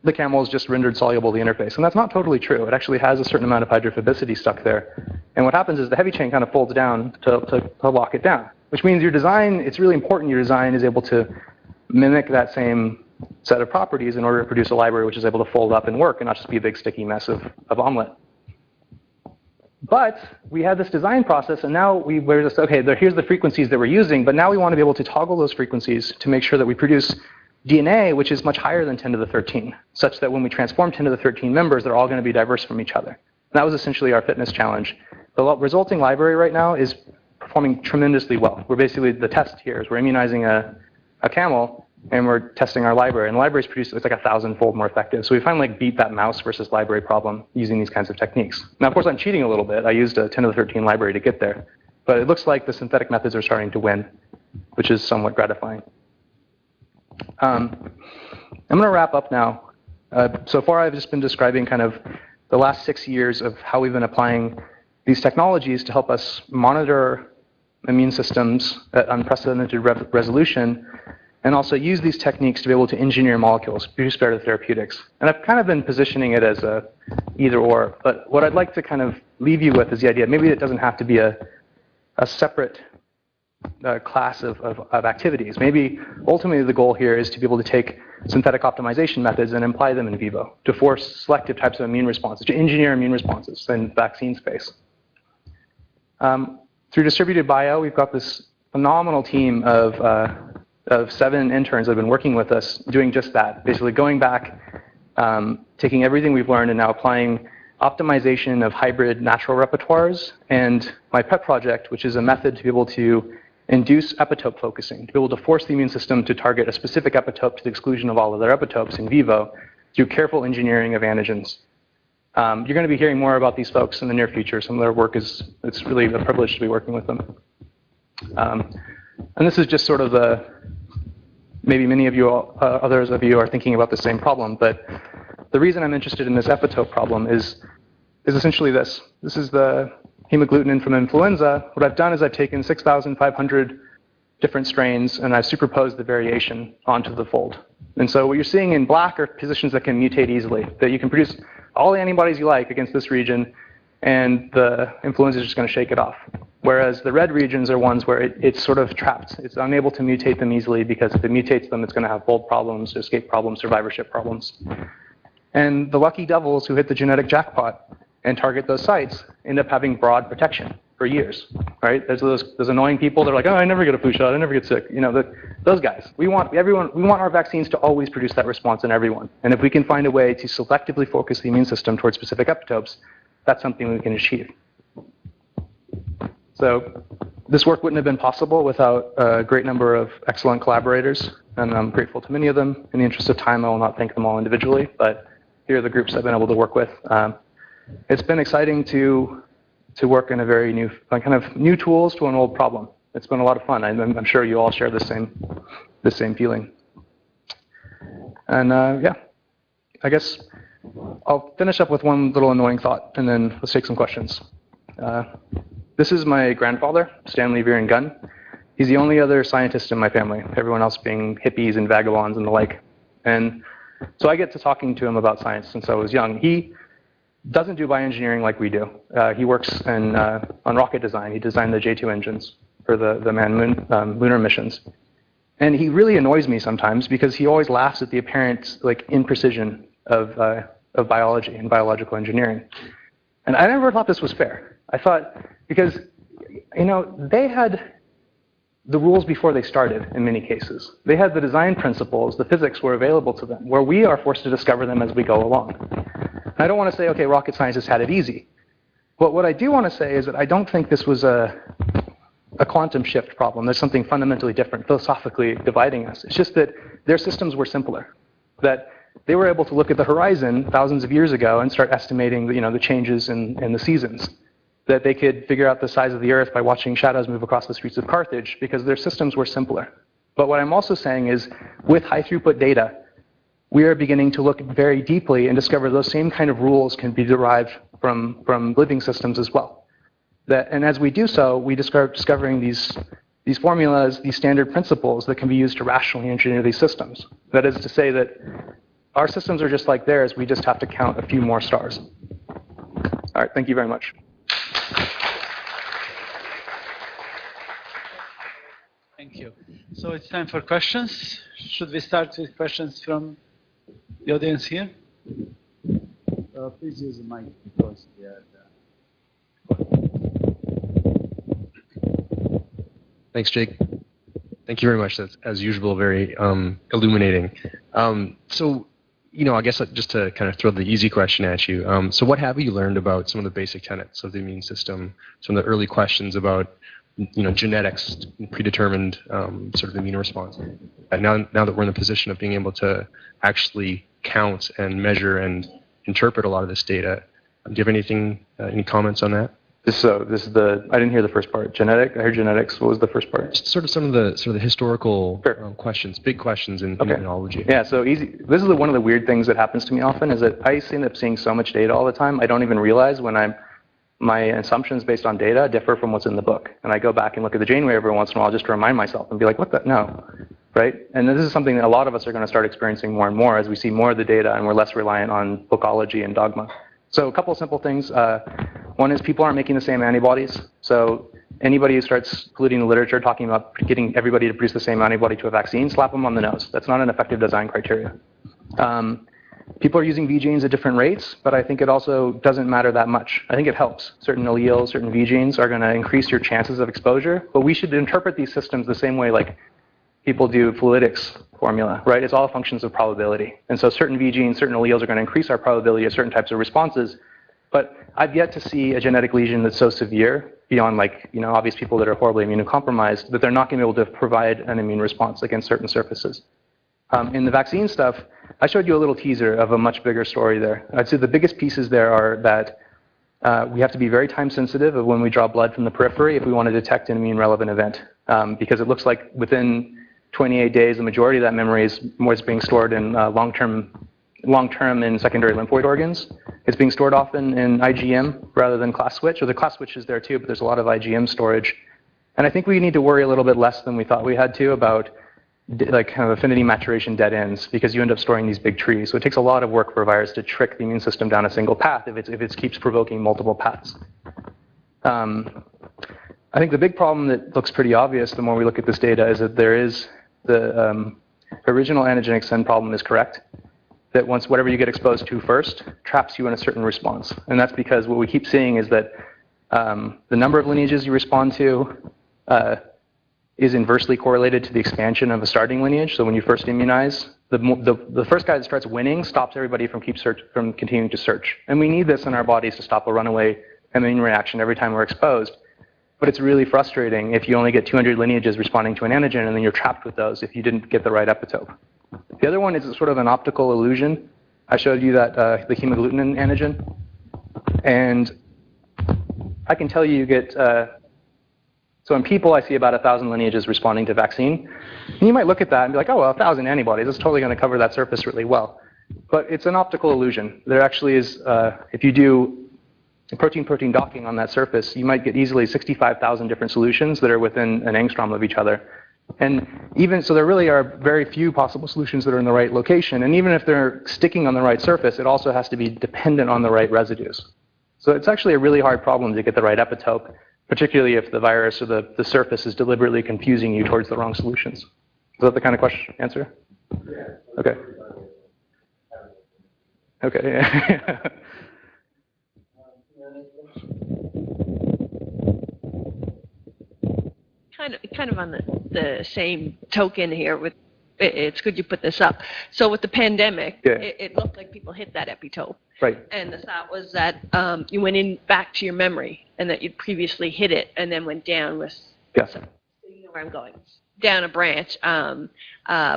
the camel is just rendered soluble the interface. And that's not totally true. It actually has a certain amount of hydrophobicity stuck there. And what happens is the heavy chain kind of folds down to lock it down, which means your design, it's really important your design is able to mimic that same set of properties in order to produce a library which is able to fold up and work and not just be a big sticky mess of omelet. But we had this design process, and now we're just, okay, here's the frequencies that we're using, but now we want to be able to toggle those frequencies to make sure that we produce DNA which is much higher than 10 to the 13, such that when we transform 10 to the 13 members, they're all going to be diverse from each other. And that was essentially our fitness challenge. The resulting library right now is performing tremendously well. We're basically, the test here is we're immunizing a camel, and we're testing our library. And the library's produced, it's like 1,000-fold more effective. So we finally beat that mouse versus library problem using these kinds of techniques. Now, of course, I'm cheating a little bit. I used a 10 to the 13 library to get there. But it looks like the synthetic methods are starting to win, which is somewhat gratifying. I'm going to wrap up now. So far, I've just been describing kind of the last 6 years of how we've been applying these technologies to help us monitor immune systems at unprecedented resolution, and also use these techniques to be able to engineer molecules, produce better therapeutics. And I've kind of been positioning it as a either or, but what I'd like to kind of leave you with is the idea, maybe it doesn't have to be a separate class of activities. Maybe ultimately the goal here is to be able to take synthetic optimization methods and apply them in vivo to force selective types of immune responses, to engineer immune responses in the vaccine space. through distributed bio, we've got this phenomenal team of 7 interns that have been working with us doing just that, basically going back, taking everything we've learned and now applying optimization of hybrid natural repertoires and my pet project, which is a method to be able to induce epitope focusing, to be able to force the immune system to target a specific epitope to the exclusion of all other epitopes in vivo through careful engineering of antigens. You're going to be hearing more about these folks in the near future. Some of their work it's really a privilege to be working with them. And this is just sort of maybe many of you, others of you are thinking about the same problem, but the reason I'm interested in this epitope problem is essentially this. This is the hemagglutinin from influenza. What I've done is I've taken 6,500 different strains and I've superposed the variation onto the fold. And so what you're seeing in black are positions that can mutate easily, that you can produce all the antibodies you like against this region, and the influenza is just going to shake it off. Whereas the red regions are ones where it's sort of trapped. It's unable to mutate them easily because if it mutates them, it's going to have fold problems, escape problems, survivorship problems. And the lucky devils who hit the genetic jackpot and target those sites end up having broad protection for years, right? There's those annoying people that are like, oh, I never get a flu shot, I never get sick. You know, those guys. We want our vaccines to always produce that response in everyone. And if we can find a way to selectively focus the immune system towards specific epitopes, that's something we can achieve. So this work wouldn't have been possible without a great number of excellent collaborators, and I'm grateful to many of them. In the interest of time, I will not thank them all individually, but here are the groups I've been able to work with. It's been exciting to work in a very new, kind of new tools to an old problem. It's been a lot of fun. I'm sure you all share the same feeling. And yeah, I guess I'll finish up with one little annoying thought, and then let's take some questions. This is my grandfather, Stanley Viren Gunn. He's the only other scientist in my family, everyone else being hippies and vagabonds and the like. And so I get to talking to him about science since I was young. He doesn't do bioengineering like we do. He works on rocket design. He designed the J2 engines for the manned lunar missions. And he really annoys me sometimes because he always laughs at the apparent imprecision of biology and biological engineering. And I never thought this was fair. I thought, because, you know, they had the rules before they started in many cases. They had the design principles, the physics were available to them, where we are forced to discover them as we go along. And I don't want to say, okay, rocket scientists had it easy. But what I do want to say is that I don't think this was a quantum shift problem. There's something fundamentally different, philosophically dividing us. It's just that their systems were simpler, that they were able to look at the horizon thousands of years ago and start estimating the changes in the seasons, that they could figure out the size of the Earth by watching shadows move across the streets of Carthage because their systems were simpler. But what I'm also saying is, with high throughput data, we are beginning to look very deeply and discover those same kind of rules can be derived from living systems as well. And as we do so, we start discovering these formulas, these standard principles that can be used to rationally engineer these systems. That is to say that our systems are just like theirs, we just have to count a few more stars. All right, thank you very much. Thank you. So it's time for questions. Should we start with questions from the audience here? Please use the mic because we are. Thanks, Jake. Thank you very much. That's, as usual, very illuminating. So, I guess just to kind of throw the easy question at you. So what have you learned about some of the basic tenets of the immune system, some of the early questions about genetics, predetermined sort of immune response? And now that we're in the position of being able to actually count and measure and interpret a lot of this data, do you have any comments on that? So this is I didn't hear the first part. Genetic? I heard genetics. What was the first part? Just sort of some of the historical questions, big questions in immunology. Yeah, so easy. This is one of the weird things that happens to me often is that I end up seeing so much data all the time, I don't even realize when my assumptions based on data differ from what's in the book. And I go back and look at the Janeway every once in a while just to remind myself and be like, what the? No, right? And this is something that a lot of us are going to start experiencing more and more as we see more of the data and we're less reliant on bookology and dogma. So a couple of simple things. One is people aren't making the same antibodies. So anybody who starts polluting the literature talking about getting everybody to produce the same antibody to a vaccine, slap them on the nose. That's not an effective design criteria. People are using V genes at different rates, but I think it also doesn't matter that much. I think it helps. Certain alleles, certain V genes are going to increase your chances of exposure, but we should interpret these systems the same way like people do fluidics formula, right? It's all functions of probability. And so certain V genes, certain alleles are going to increase our probability of certain types of responses, but I've yet to see a genetic lesion that's so severe beyond like, obvious people that are horribly immunocompromised that they're not going to be able to provide an immune response against certain surfaces. In the vaccine stuff, I showed you a little teaser of a much bigger story there. I'd say the biggest pieces there are that we have to be very time sensitive of when we draw blood from the periphery if we want to detect an immune relevant event, because it looks like within 28 days, the majority of that memory is being stored in long-term in secondary lymphoid organs. It's being stored often in IgM rather than class switch, or the class switch is there too, but there's a lot of IgM storage. And I think we need to worry a little bit less than we thought we had to about like kind of affinity maturation dead ends, because you end up storing these big trees. So it takes a lot of work for a virus to trick the immune system down a single path if it keeps provoking multiple paths. I think the big problem that looks pretty obvious the more we look at this data is that there is the original antigenic send problem is correct. That once whatever you get exposed to first traps you in a certain response. And that's because what we keep seeing is that the number of lineages you respond to is inversely correlated to the expansion of a starting lineage. So when you first immunize, the first guy that starts winning stops everybody from continuing to search. And we need this in our bodies to stop a runaway immune reaction every time we're exposed. But it's really frustrating if you only get 200 lineages responding to an antigen and then you're trapped with those if you didn't get the right epitope. The other one is sort of an optical illusion. I showed you that the hemagglutinin antigen. And I can tell you get, so in people I see about 1,000 lineages responding to vaccine. And you might look at that and be like, oh, well, 1,000 antibodies, that's totally going to cover that surface really well. But it's an optical illusion. There actually is, if you do protein-protein docking on that surface, you might get easily 65,000 different solutions that are within an angstrom of each other. And even so, there really are very few possible solutions that are in the right location. And even if they're sticking on the right surface, it also has to be dependent on the right residues. So it's actually a really hard problem to get the right epitope, particularly if the virus or the surface is deliberately confusing you towards the wrong solutions. Is that the kind of answer? Yeah. Okay. Okay. Yeah. Kind of on the same token here, with it's good you put this up. So with the pandemic, yeah. it looked like people hit that epitope. Right. And the thought was that you went in back to your memory and that you'd previously hit it and then went down with, yeah. You know where I'm going, down a branch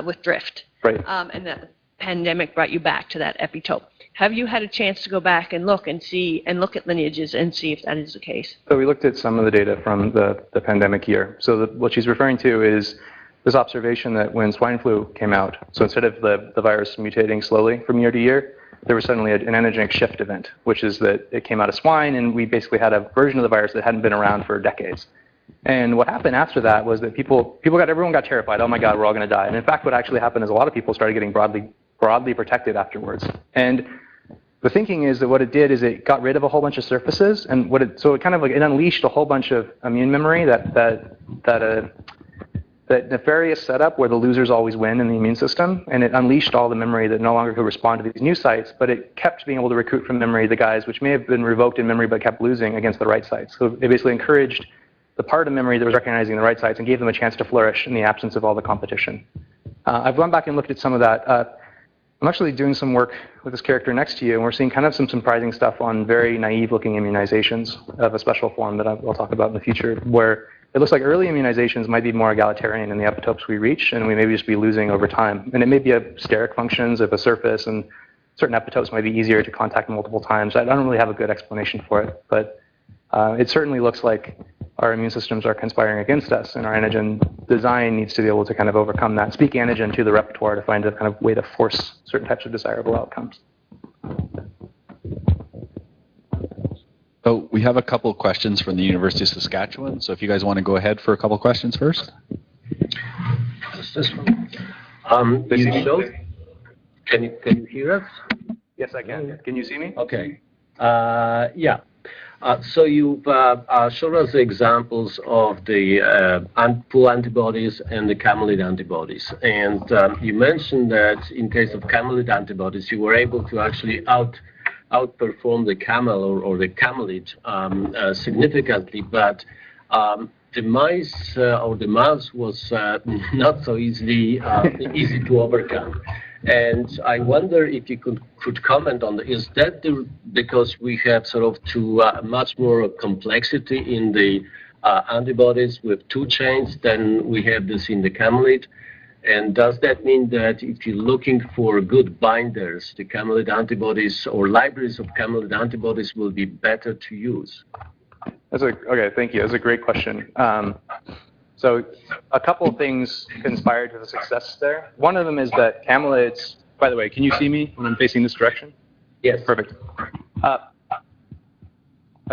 with drift. Right. And that the pandemic brought you back to that epitope. Have you had a chance to go back and look at lineages and see if that is the case? So we looked at some of the data from the pandemic year. So what she's referring to is this observation that when swine flu came out, so instead of the virus mutating slowly from year to year, there was suddenly an antigenic shift event, which is that it came out of swine and we basically had a version of the virus that hadn't been around for decades. And what happened after that was that everyone got terrified. Oh my God, we're all going to die. And in fact, what actually happened is a lot of people started getting broadly protected afterwards. And the thinking is that what it did is it got rid of a whole bunch of surfaces, and so it kind of like it unleashed a whole bunch of immune memory that nefarious setup where the losers always win in the immune system, and it unleashed all the memory that no longer could respond to these new sites, but it kept being able to recruit from memory the guys which may have been revoked in memory but kept losing against the right sites. So it basically encouraged the part of memory that was recognizing the right sites and gave them a chance to flourish in the absence of all the competition. I've gone back and looked at some of that. I'm actually doing some work with this character next to you, and we're seeing kind of some surprising stuff on very naive-looking immunizations of a special form that I'll talk about in the future, where it looks like early immunizations might be more egalitarian in the epitopes we reach, and we maybe just be losing over time. And it may be steric functions of a surface, and certain epitopes might be easier to contact multiple times. I don't really have a good explanation for it, but it certainly looks like our immune systems are conspiring against us, and our antigen design needs to be able to kind of overcome that. Speak antigen to the repertoire to find a kind of way to force certain types of desirable outcomes. So we have a couple of questions from the University of Saskatchewan. So if you guys want to go ahead for a couple of questions first. This one. Can you hear us? Yes, I can. Can you see me? Okay. Yeah. So you've showed us the examples of the full antibodies and the camelid antibodies. And you mentioned that in case of camelid antibodies, you were able to actually outperform the camel or the camelid significantly. But the mice or the mouse was not so easy to overcome. And I wonder if you could comment on is that because we have sort of much more complexity in the antibodies with 2 chains than we have this in the camelid? And does that mean that if you're looking for good binders, the camelid antibodies or libraries of camelid antibodies will be better to use? Okay, thank you. That's a great question. So a couple of things conspired to the success there. One of them is that camelids, by the way, can you see me when I'm facing this direction? Yes. Perfect. I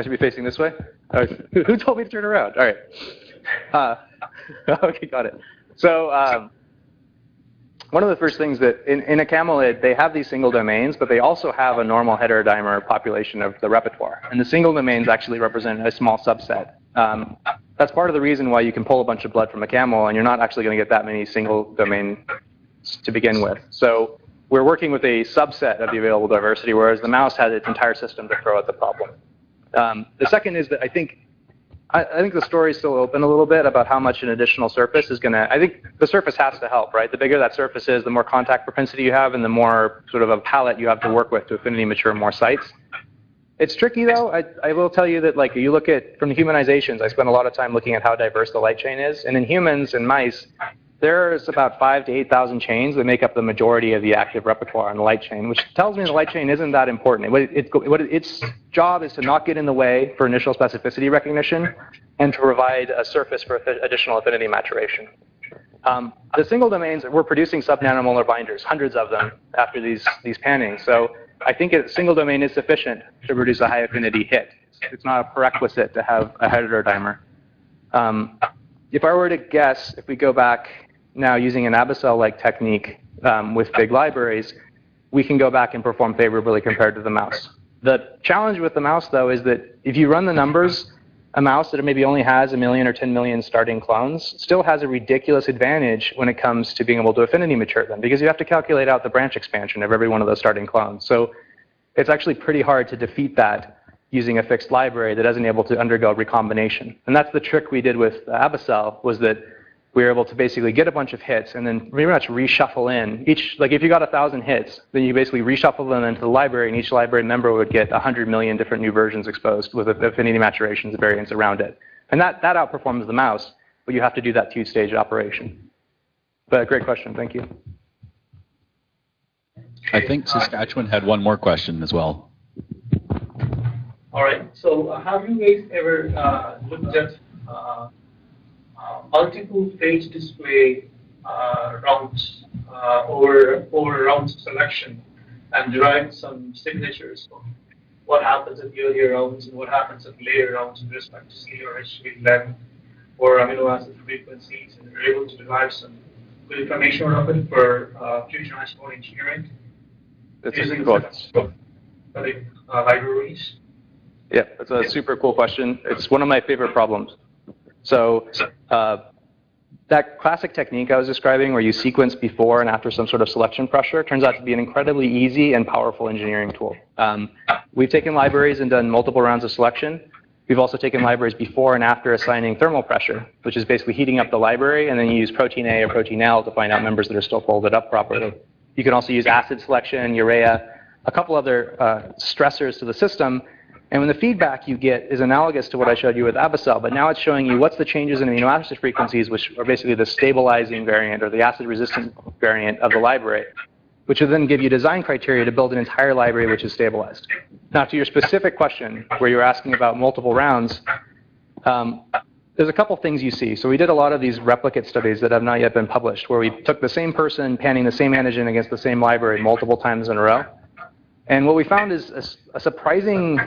should be facing this way? Who told me to turn around? All right. Okay, got it. So one of the first things that in a camelid, they have these single domains, but they also have a normal heterodimer population of the repertoire. And the single domains actually represent a small subset. That's part of the reason why you can pull a bunch of blood from a camel and you're not actually going to get that many single domain to begin with. So we're working with a subset of the available diversity, whereas the mouse had its entire system to throw at the problem. The second is that I think the story is still open a little bit about how much an additional surface is going to, I think the surface has to help, right? The bigger that surface is, the more contact propensity you have and the more sort of a palette you have to work with to affinity mature more sites. It's tricky though. I will tell you that like you look at, from the humanizations, I spent a lot of time looking at how diverse the light chain is. And in humans and mice, there's about 5,000 to 8,000 chains that make up the majority of the active repertoire on the light chain, which tells me the light chain isn't that important. Its job is to not get in the way for initial specificity recognition and to provide a surface for additional affinity maturation. The single domains, we're producing sub-nanomolar binders, hundreds of them after these pannings. So I think a single domain is sufficient to produce a high affinity hit. It's not a prerequisite to have a heterodimer. If I were to guess, if we go back now using an Abicel-like technique with big libraries, we can go back and perform favorably compared to the mouse. The challenge with the mouse, though, is that if you run the numbers, a mouse that maybe only has 1 million or 10 million starting clones still has a ridiculous advantage when it comes to being able to affinity mature them, because you have to calculate out the branch expansion of every one of those starting clones. So it's actually pretty hard to defeat that using a fixed library that isn't able to undergo recombination. And that's the trick we did with Abicel, was that we were able to basically get a bunch of hits and then pretty much reshuffle in. Like if you got 1,000 hits, then you basically reshuffle them into the library, and each library member would get 100 million different new versions exposed with affinity maturations and variants around it. And that outperforms the mouse, but you have to do that 2-stage operation. But great question, thank you. I think Saskatchewan had one more question as well. All right. So have you guys ever looked at multiple phage display rounds over round selection and derived some signatures of what happens at the earlier rounds and what happens at later rounds with respect to cellular HTV length or amino acid frequencies, and we're able to derive some good information out of it for future antibody engineering using libraries? Yeah, that's a super cool question. It's one of my favorite problems. So that classic technique I was describing, where you sequence before and after some sort of selection pressure, turns out to be an incredibly easy and powerful engineering tool. We've taken libraries and done multiple rounds of selection. We've also taken libraries before and after assigning thermal pressure, which is basically heating up the library, and then you use protein A or protein L to find out members that are still folded up properly. You can also use acid selection, urea, a couple other stressors to the system. And when the feedback you get is analogous to what I showed you with Abicel, but now it's showing you what's the changes in amino acid frequencies, which are basically the stabilizing variant or the acid-resistant variant of the library, which will then give you design criteria to build an entire library which is stabilized. Now, to your specific question, where you're asking about multiple rounds, there's a couple things you see. So we did a lot of these replicate studies that have not yet been published, where we took the same person panning the same antigen against the same library multiple times in a row. And what we found is a surprising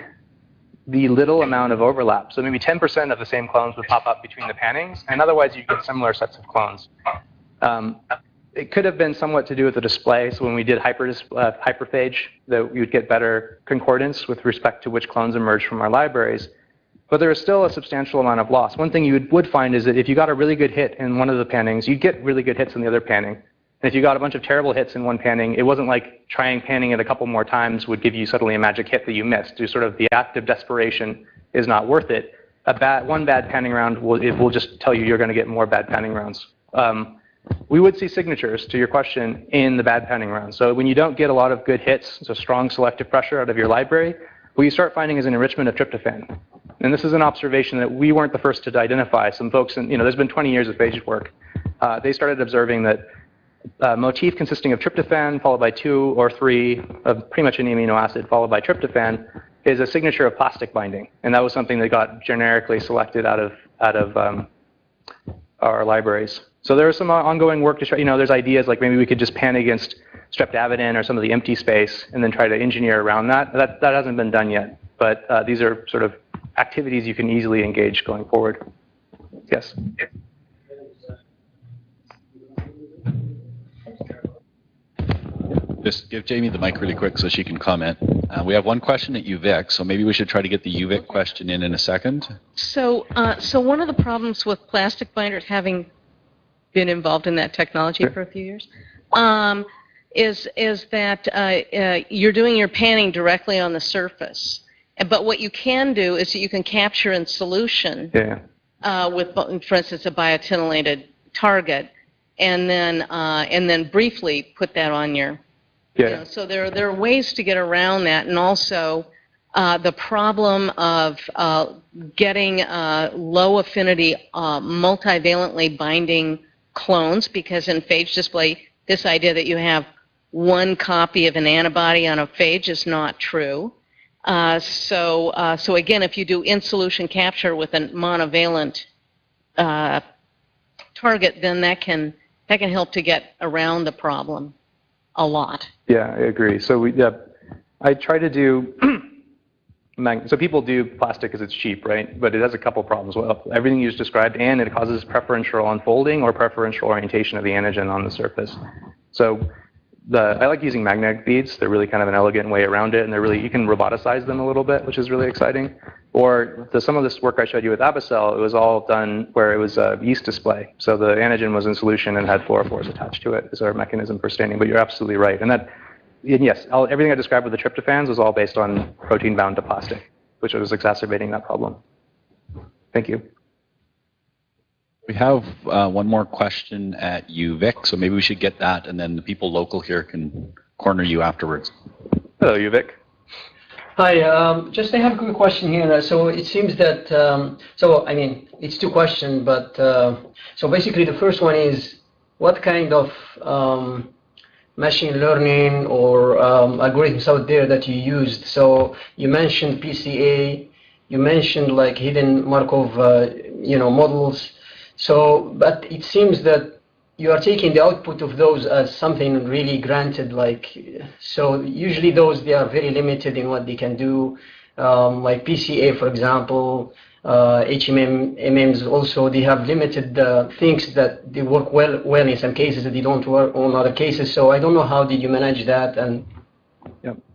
little amount of overlap. So maybe 10% of the same clones would pop up between the pannings, and otherwise you get similar sets of clones. it could have been somewhat to do with the display. So when we did hyperphage, that we would get better concordance with respect to which clones emerged from our libraries. But there is still a substantial amount of loss. One thing you would find is that if you got a really good hit in one of the pannings, you'd get really good hits in the other panning. And if you got a bunch of terrible hits in one panning, it wasn't like trying panning it a couple more times would give you suddenly a magic hit that you missed. Sort of the act of desperation is not worth it. One bad panning round will just tell you you're going to get more bad panning rounds. We would see signatures, to your question, in the bad panning round. So when you don't get a lot of good hits, so strong selective pressure out of your library, what you start finding is an enrichment of tryptophan. And this is an observation that we weren't the first to identify. Some folks, there's been 20 years of phage work. They started observing that motif consisting of tryptophan followed by 2 or 3 of pretty much any amino acid followed by tryptophan is a signature of plastic binding. And that was something that got generically selected out of our libraries. So there was some ongoing work to try, there's ideas like maybe we could just pan against streptavidin or some of the empty space and then try to engineer around that. That hasn't been done yet, but these are sort of activities you can easily engage going forward. Yes? Just give Jamie the mic really quick so she can comment. We have one question at UVic, so maybe we should try to get the UVic question in a second. So one of the problems with plastic binders, having been involved in that technology for a few years, is that you're doing your panning directly on the surface. But what you can do is that you can capture in solution with, for instance, a biotinylated target, and then briefly put that on your. So there are ways to get around that, and also the problem of getting low affinity multivalently binding clones, because in phage display, this idea that you have one copy of an antibody on a phage is not true. So again, if you do in-solution capture with a monovalent target, then that can help to get around the problem a lot. Yeah, I agree. So I try to do. So people do plastic because it's cheap, right? But it has a couple problems. Well, everything you just described, and it causes preferential unfolding or preferential orientation of the antigen on the surface. So I like using magnetic beads. They're really kind of an elegant way around it, and you can roboticize them a little bit, which is really exciting. Or some of this work I showed you with Abicel, it was all done where it was a yeast display. So the antigen was in solution and had fluorophores attached to it as our mechanism for staining. But you're absolutely right. And yes, everything I described with the tryptophans was all based on protein bound to plastic, which was exacerbating that problem. Thank you. We have one more question at UVic, so maybe we should get that, and then the people local here can corner you afterwards. Hello, UVic. Hi, I have a quick question here. So it seems that, it's two questions, but so basically the first one is, what kind of machine learning or algorithms out there that you used? So you mentioned PCA, you mentioned like hidden Markov, models. So, but it seems that you are taking the output of those as something really granted. So usually they are very limited in what they can do. Like PCA, for example, HMMs also, they have limited things that they work well in some cases that they don't work on other cases. So I don't know, how did you manage that? And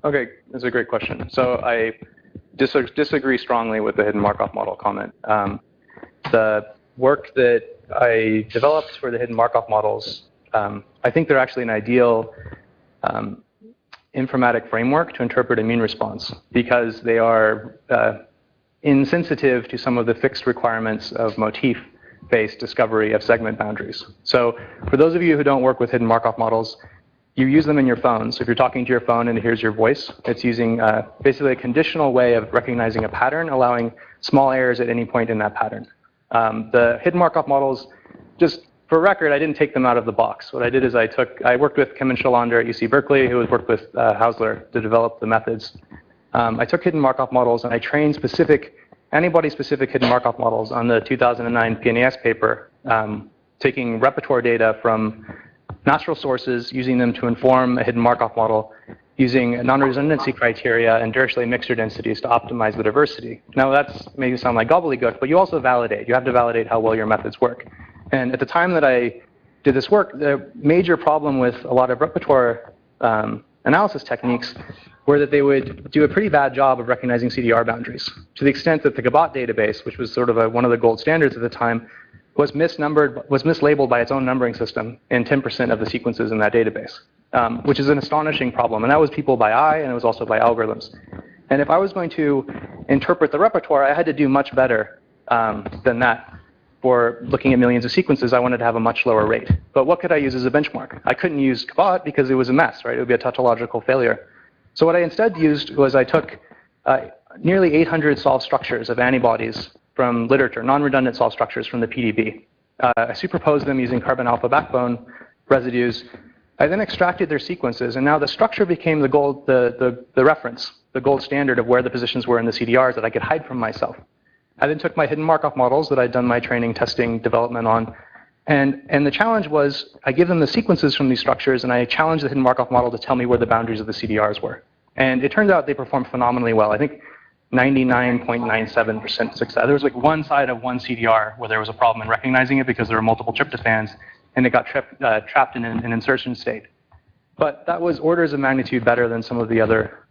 okay, that's a great question. So I disagree strongly with the hidden Markov model comment. The work that I developed for the hidden Markov models, I think they're actually an ideal informatic framework to interpret immune response, because they are insensitive to some of the fixed requirements of motif-based discovery of segment boundaries. So for those of you who don't work with hidden Markov models, you use them in your phone. So if you're talking to your phone and it hears your voice, it's using basically a conditional way of recognizing a pattern, allowing small errors at any point in that pattern. The hidden Markov models, just for record, I didn't take them out of the box. What I did is I worked with Kim and Shalander at UC Berkeley, who has worked with Hausler to develop the methods. I took hidden Markov models and I trained antibody-specific hidden Markov models on the 2009 PNAS paper, taking repertoire data from natural sources, using them to inform a hidden Markov model, using non-redundancy criteria and Dirichlet mixture densities to optimize the diversity. Now that's maybe sound like gobbledygook, but you also validate. You have to validate how well your methods work. And at the time that I did this work, the major problem with a lot of repertoire analysis techniques were that they would do a pretty bad job of recognizing CDR boundaries, to the extent that the Gabot database, which was sort of one of the gold standards at the time, was mislabeled by its own numbering system in 10% of the sequences in that database, which is an astonishing problem. And that was people by eye, and it was also by algorithms. And if I was going to interpret the repertoire, I had to do much better than that. For looking at millions of sequences, I wanted to have a much lower rate. But what could I use as a benchmark? I couldn't use Gabot because it was a mess, right? It would be a tautological failure. So what I instead used was I took nearly 800 solved structures of antibodies from literature, non-redundant solved structures from the PDB. I superposed them using carbon alpha backbone residues. I then extracted their sequences, and now the structure became the reference, the gold standard of where the positions were in the CDRs that I could hide from myself. I then took my hidden Markov models that I'd done my training, testing, development on, and the challenge was I give them the sequences from these structures, and I challenged the hidden Markov model to tell me where the boundaries of the CDRs were. And it turns out they performed phenomenally well. I think 99.97% success. There was like one side of one CDR where there was a problem in recognizing it because there were multiple tryptophans, and it got trapped in an insertion state. But that was orders of magnitude better than some of the other,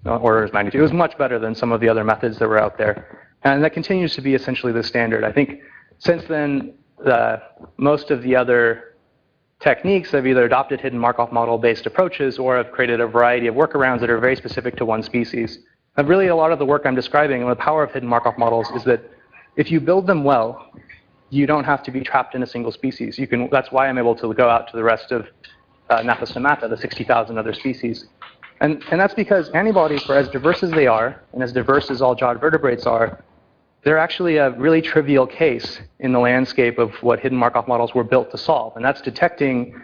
orders of magnitude. It was much better than some of the other methods that were out there. And that continues to be essentially the standard. I think since then, most of the other techniques have either adopted hidden Markov model-based approaches or have created a variety of workarounds that are very specific to one species. And really, a lot of the work I'm describing and the power of hidden Markov models is that if you build them well, you don't have to be trapped in a single species. That's why I'm able to go out to the rest of Naphastomata, the 60,000 other species. And that's because antibodies, for as diverse as they are, and as diverse as all jawed vertebrates are, they're actually a really trivial case in the landscape of what hidden Markov models were built to solve, and that's detecting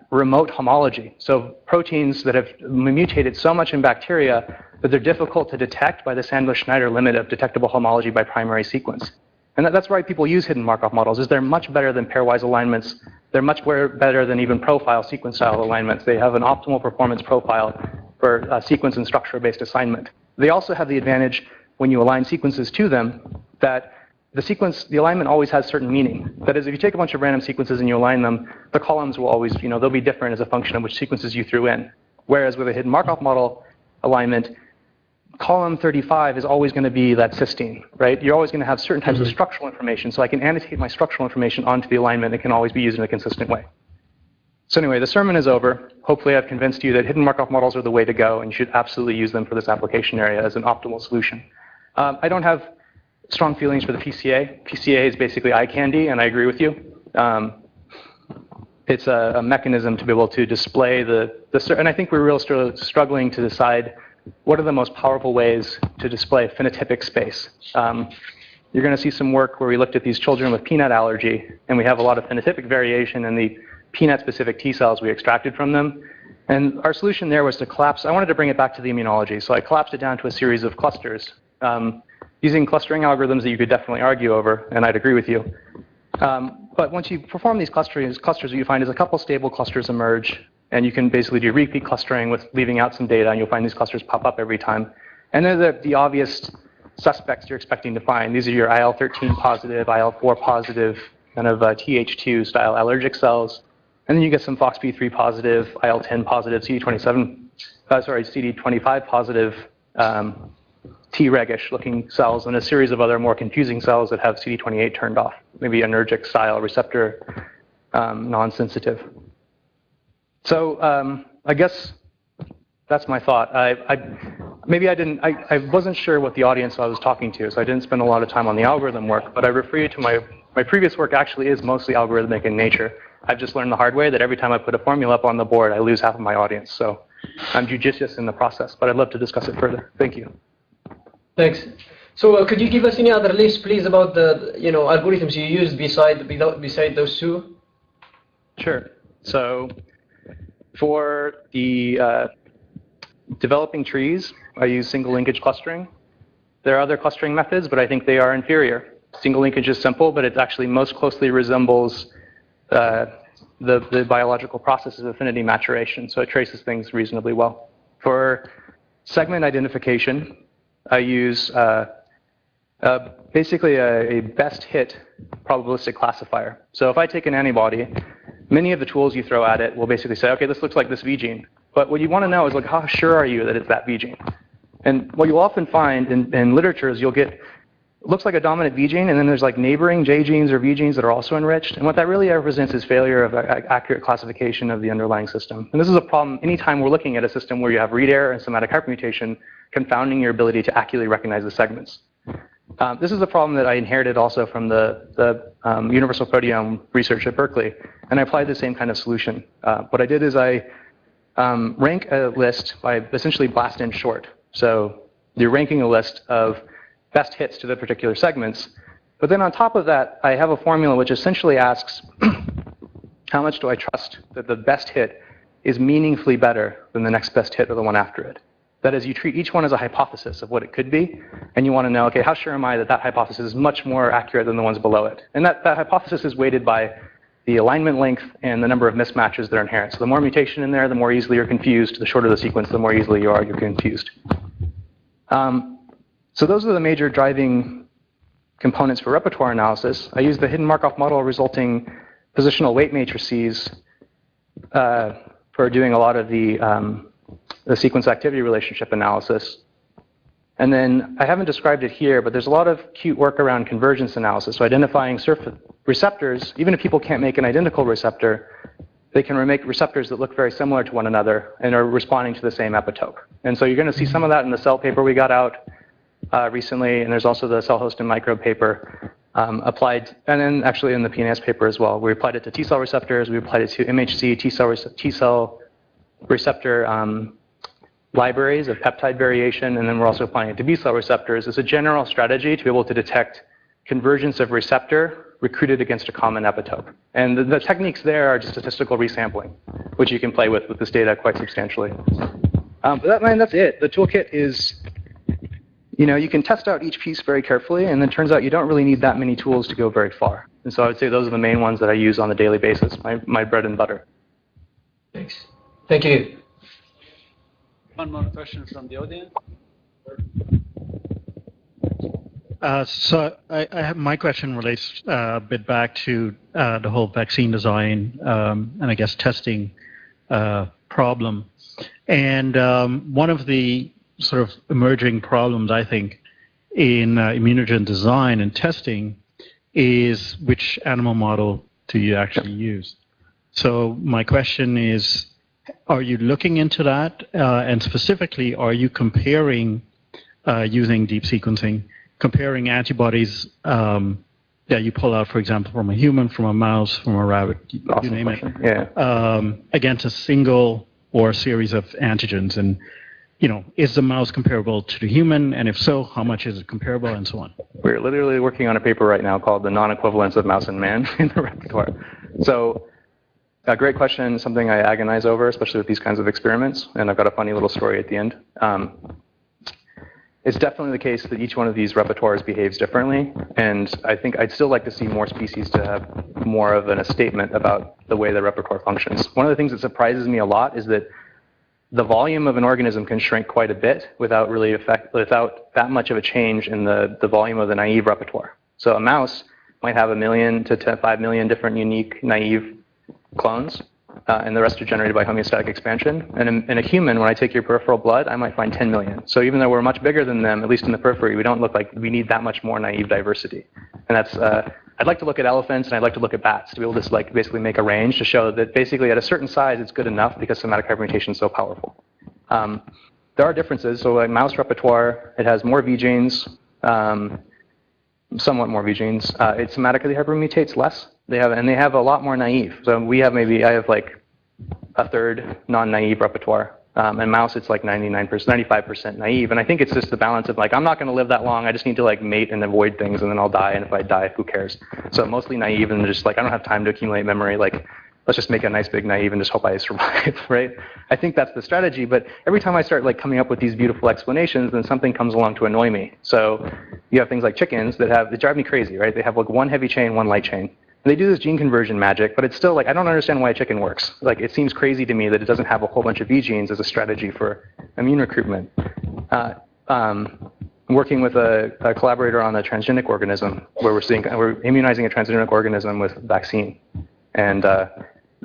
remote homology. So proteins that have mutated so much in bacteria that they're difficult to detect by the Sandwich-Schneider limit of detectable homology by primary sequence. And that's why people use hidden Markov models, is they're much better than pairwise alignments. They're much better than even profile sequence style alignments. They have an optimal performance profile for sequence and structure-based assignment. They also have the advantage when you align sequences to them that the alignment always has certain meaning. That is, if you take a bunch of random sequences and you align them, the columns will always, they'll be different as a function of which sequences you threw in. Whereas with a hidden Markov model alignment, column 35 is always going to be that cysteine, right? You're always going to have certain types of structural information, so I can annotate my structural information onto the alignment. It can always be used in a consistent way. So anyway, the sermon is over. Hopefully I've convinced you that hidden Markov models are the way to go, and you should absolutely use them for this application area as an optimal solution. I don't have strong feelings for the PCA. PCA is basically eye candy, and I agree with you. It's a mechanism to be able to display and I think we're really struggling to decide what are the most powerful ways to display phenotypic space. You're going to see some work where we looked at these children with peanut allergy, and we have a lot of phenotypic variation in the peanut-specific T cells we extracted from them. And our solution there was to collapse. I wanted to bring it back to the immunology, so I collapsed it down to a series of clusters using clustering algorithms that you could definitely argue over, and I'd agree with you. But once you perform these clusters, what you find is a couple stable clusters emerge, and you can basically do repeat clustering with leaving out some data, and you'll find these clusters pop up every time. And they're the obvious suspects you're expecting to find. These are your IL-13 positive, IL-4 positive, kind of Th2 style allergic cells. And then you get some FOXP3 positive, IL-10 positive, CD25 positive, T-regish looking cells, and a series of other more confusing cells that have CD28 turned off, maybe anergic style receptor non-sensitive. So I guess that's my thought. I wasn't sure what the audience I was talking to, so I didn't spend a lot of time on the algorithm work, but I refer you to my previous work actually is mostly algorithmic in nature. I've just learned the hard way that every time I put a formula up on the board, I lose half of my audience. So I'm judicious in the process, but I'd love to discuss it further. Thank you. Thanks. So could you give us any other list, please, about the algorithms you used beside those two? Sure. So for the developing trees, I use single linkage clustering. There are other clustering methods, but I think they are inferior. Single linkage is simple, but it actually most closely resembles the biological process of affinity maturation, so it traces things reasonably well. For segment identification, I use basically a best hit probabilistic classifier. So if I take an antibody many of the tools you throw at it will basically say, okay, this looks like this V gene. But what you want to know is like, how sure are you that it's that V gene? And what you'll often find in literature is you'll get, looks like a dominant V gene, and then there's like neighboring J genes or V genes that are also enriched. And what that really represents is failure of accurate classification of the underlying system. And this is a problem anytime we're looking at a system where you have read error and somatic hypermutation, confounding your ability to accurately recognize the segments. This is a problem that I inherited also from the universal proteome research at Berkeley, and I applied the same kind of solution. What I did is I rank a list by essentially blast in short. So you're ranking a list of best hits to the particular segments. But then on top of that, I have a formula which essentially asks, how much do I trust that the best hit is meaningfully better than the next best hit or the one after it? That is, you treat each one as a hypothesis of what it could be, and you want to know, okay, how sure am I that that hypothesis is much more accurate than the ones below it? And that hypothesis is weighted by the alignment length and the number of mismatches that are inherent. So the more mutation in there, the more easily you're confused. The shorter the sequence, the more easily you're confused. So those are the major driving components for repertoire analysis. I use the hidden Markov model resulting positional weight matrices for doing a lot of the sequence activity relationship analysis. And then I haven't described it here, but there's a lot of cute work around convergence analysis. So identifying receptors, even if people can't make an identical receptor, they can make receptors that look very similar to one another and are responding to the same epitope. And so you're going to see some of that in the cell paper we got out recently, and there's also the cell host and microbe paper applied, and then actually in the PNAS paper as well. We applied it to T-cell receptors, we applied it to MHC, T-cell receptor libraries of peptide variation, and then we're also applying it to B-cell receptors as a general strategy to be able to detect convergence of receptor recruited against a common epitope. And the techniques there are just statistical resampling, which you can play with this data quite substantially. But that's it. The toolkit is, you can test out each piece very carefully, and then it turns out you don't really need that many tools to go very far. And so I would say those are the main ones that I use on a daily basis, my bread and butter. Thanks. Thank you. One more question from the audience. So I have, my question relates a bit back to the whole vaccine design and I guess testing problem. And one of the sort of emerging problems, I think, in immunogen design and testing is which animal model do you actually use? So my question is, are you looking into that? And specifically, are you comparing, using deep sequencing, comparing antibodies that you pull out, for example, from a human, from a mouse, from a rabbit, you name it, against a single or a series of antigens? And, is the mouse comparable to the human? And if so, how much is it comparable, and so on? We're literally working on a paper right now called The Non-Equivalence of Mouse and Man in the repertoire. So a great question, something I agonize over, especially with these kinds of experiments. And I've got a funny little story at the end. It's definitely the case that each one of these repertoires behaves differently. And I think I'd still like to see more species to have more of a statement about the way the repertoire functions. One of the things that surprises me a lot is that the volume of an organism can shrink quite a bit without that much of a change in the volume of the naive repertoire. So a mouse might have 1 million to 5 million different unique naive clones, and the rest are generated by homeostatic expansion. And in a human, when I take your peripheral blood, I might find 10 million. So even though we're much bigger than them, at least in the periphery, we don't look like we need that much more naive diversity. And that's, I'd like to look at elephants, and I'd like to look at bats to be able to basically make a range to show that basically at a certain size, it's good enough because somatic hypermutation is so powerful. There are differences. So a mouse repertoire, it has more V genes, somewhat more V genes. It somatically hypermutates less. They have a lot more naive. So I have like a third non-naive repertoire. And mouse, it's like 99%, 95% naive. And I think it's just the balance of like, I'm not going to live that long. I just need to like mate and avoid things, and then I'll die. And if I die, who cares? So mostly naive, and just like, I don't have time to accumulate memory. Like, let's just make a nice big naive and just hope I survive, right? I think that's the strategy. But every time I start like coming up with these beautiful explanations, then something comes along to annoy me. So you have things like chickens they drive me crazy, right? They have like one heavy chain, one light chain. And they do this gene conversion magic, but it's still like, I don't understand why a chicken works. Like, it seems crazy to me that it doesn't have a whole bunch of V genes as a strategy for immune recruitment. I'm working with a collaborator on a transgenic organism where we're immunizing a transgenic organism with vaccine. And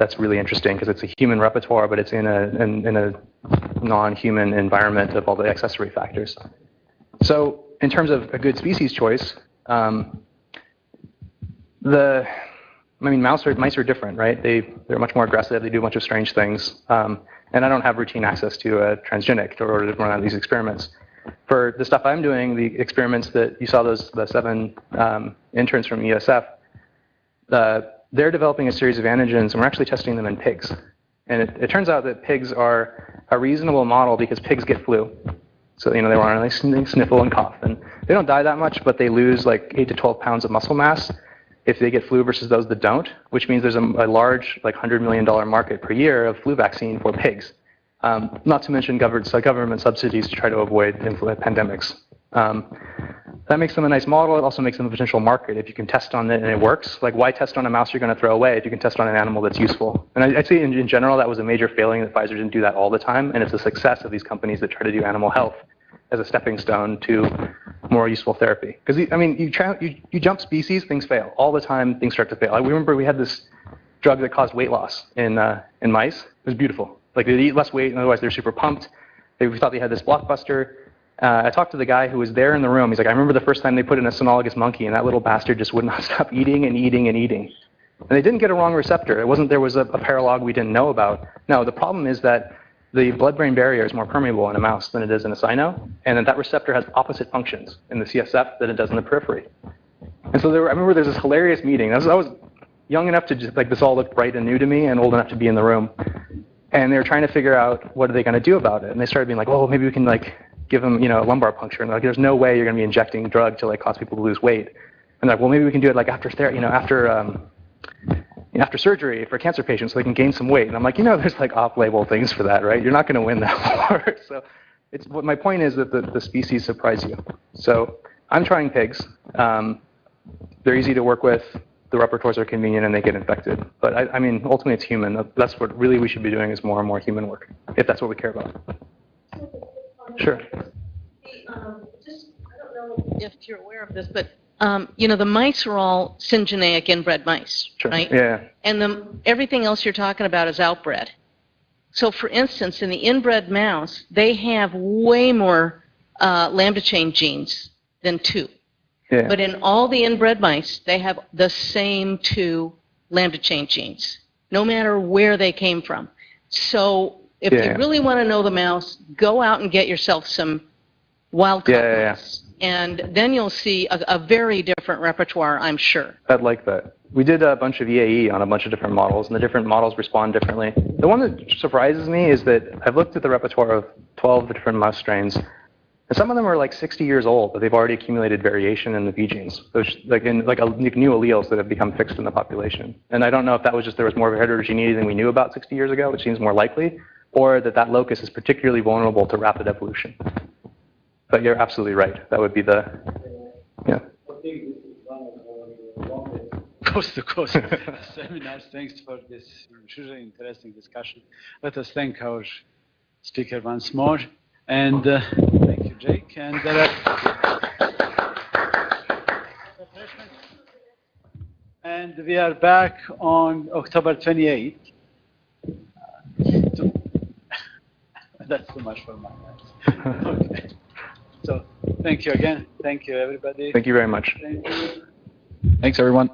that's really interesting because it's a human repertoire, but it's in a non-human environment of all the accessory factors. So in terms of a good species choice, mice are different, right? They're much more aggressive. They do a bunch of strange things. And I don't have routine access to a transgenic in order to run these experiments. For the stuff I'm doing, the experiments that you saw, the 7 interns from ESF, they're developing a series of antigens, and we're actually testing them in pigs. And it turns out that pigs are a reasonable model because pigs get flu. So, they want to sniffle and cough. And they don't die that much, but they lose like 8 to 12 pounds of muscle mass if they get flu versus those that don't, which means there's a large, like $100 million market per year of flu vaccine for pigs. Not to mention government subsidies to try to avoid pandemics. That makes them a nice model. It also makes them a potential market if you can test on it and it works. Like, why test on a mouse you're going to throw away if you can test on an animal that's useful? And I'd say in general that was a major failing that Pfizer didn't do that all the time, and it's a success of these companies that try to do animal health as a stepping stone to more useful therapy. Because you jump species, things fail all the time. Things start to fail. I remember we had this drug that caused weight loss in mice. It was beautiful. Like, they'd eat less weight, and otherwise they're super pumped. We thought they had this blockbuster. I talked to the guy who was there in the room. He's like, I remember the first time they put in a cynomolgus monkey, and that little bastard just would not stop eating and eating and eating. And they didn't get a wrong receptor. It wasn't there was a paralog we didn't know about. No, the problem is that the blood-brain barrier is more permeable in a mouse than it is in a cyno, and that receptor has opposite functions in the CSF than it does in the periphery. And so I remember there's this hilarious meeting. I was young enough to just, like, this all looked bright and new to me, and old enough to be in the room. And they were trying to figure out what are they going to do about it. And they started being like, well, maybe we can give them, a lumbar puncture. And there's no way you're going to be injecting drug to cause people to lose weight. And they're like, well, maybe we can do it after surgery for cancer patients so they can gain some weight. And I'm like, there's off-label things for that, right? You're not going to win that war. So my point is that the species surprise you. So I'm trying pigs. They're easy to work with. The repertoires are convenient and they get infected. But ultimately it's human. That's what really we should be doing, is more and more human work, if that's what we care about. Sure. I don't know if you're aware of this, but the mice are all syngeneic inbred mice, Sure. right? Yeah. And everything else you're talking about is outbred. So, for instance, in the inbred mouse, they have way more lambda chain genes than 2. Yeah. But in all the inbred mice, they have the same 2 lambda chain genes, no matter where they came from. So if you really want to know the mouse, go out and get yourself some wild-caught mice. And then you'll see a very different repertoire, I'm sure. I'd like that. We did a bunch of EAE on a bunch of different models, and the different models respond differently. The one that surprises me is that I've looked at the repertoire of 12 different mouse strains, and some of them are 60 years old, but they've already accumulated variation in the V genes, new alleles that have become fixed in the population. And I don't know if that was just there was more heterogeneity than we knew about 60 years ago, which seems more likely, or that locus is particularly vulnerable to rapid evolution. But you're absolutely right. That would be Coast to coast seminars. Thanks for this hugely interesting discussion. Let us thank our speaker once more. And thank you, Jake. And and we are back on October 28th. That's too much for my eyes. Okay. So thank you again. Thank you, everybody. Thank you very much. Thank you. Thanks, everyone.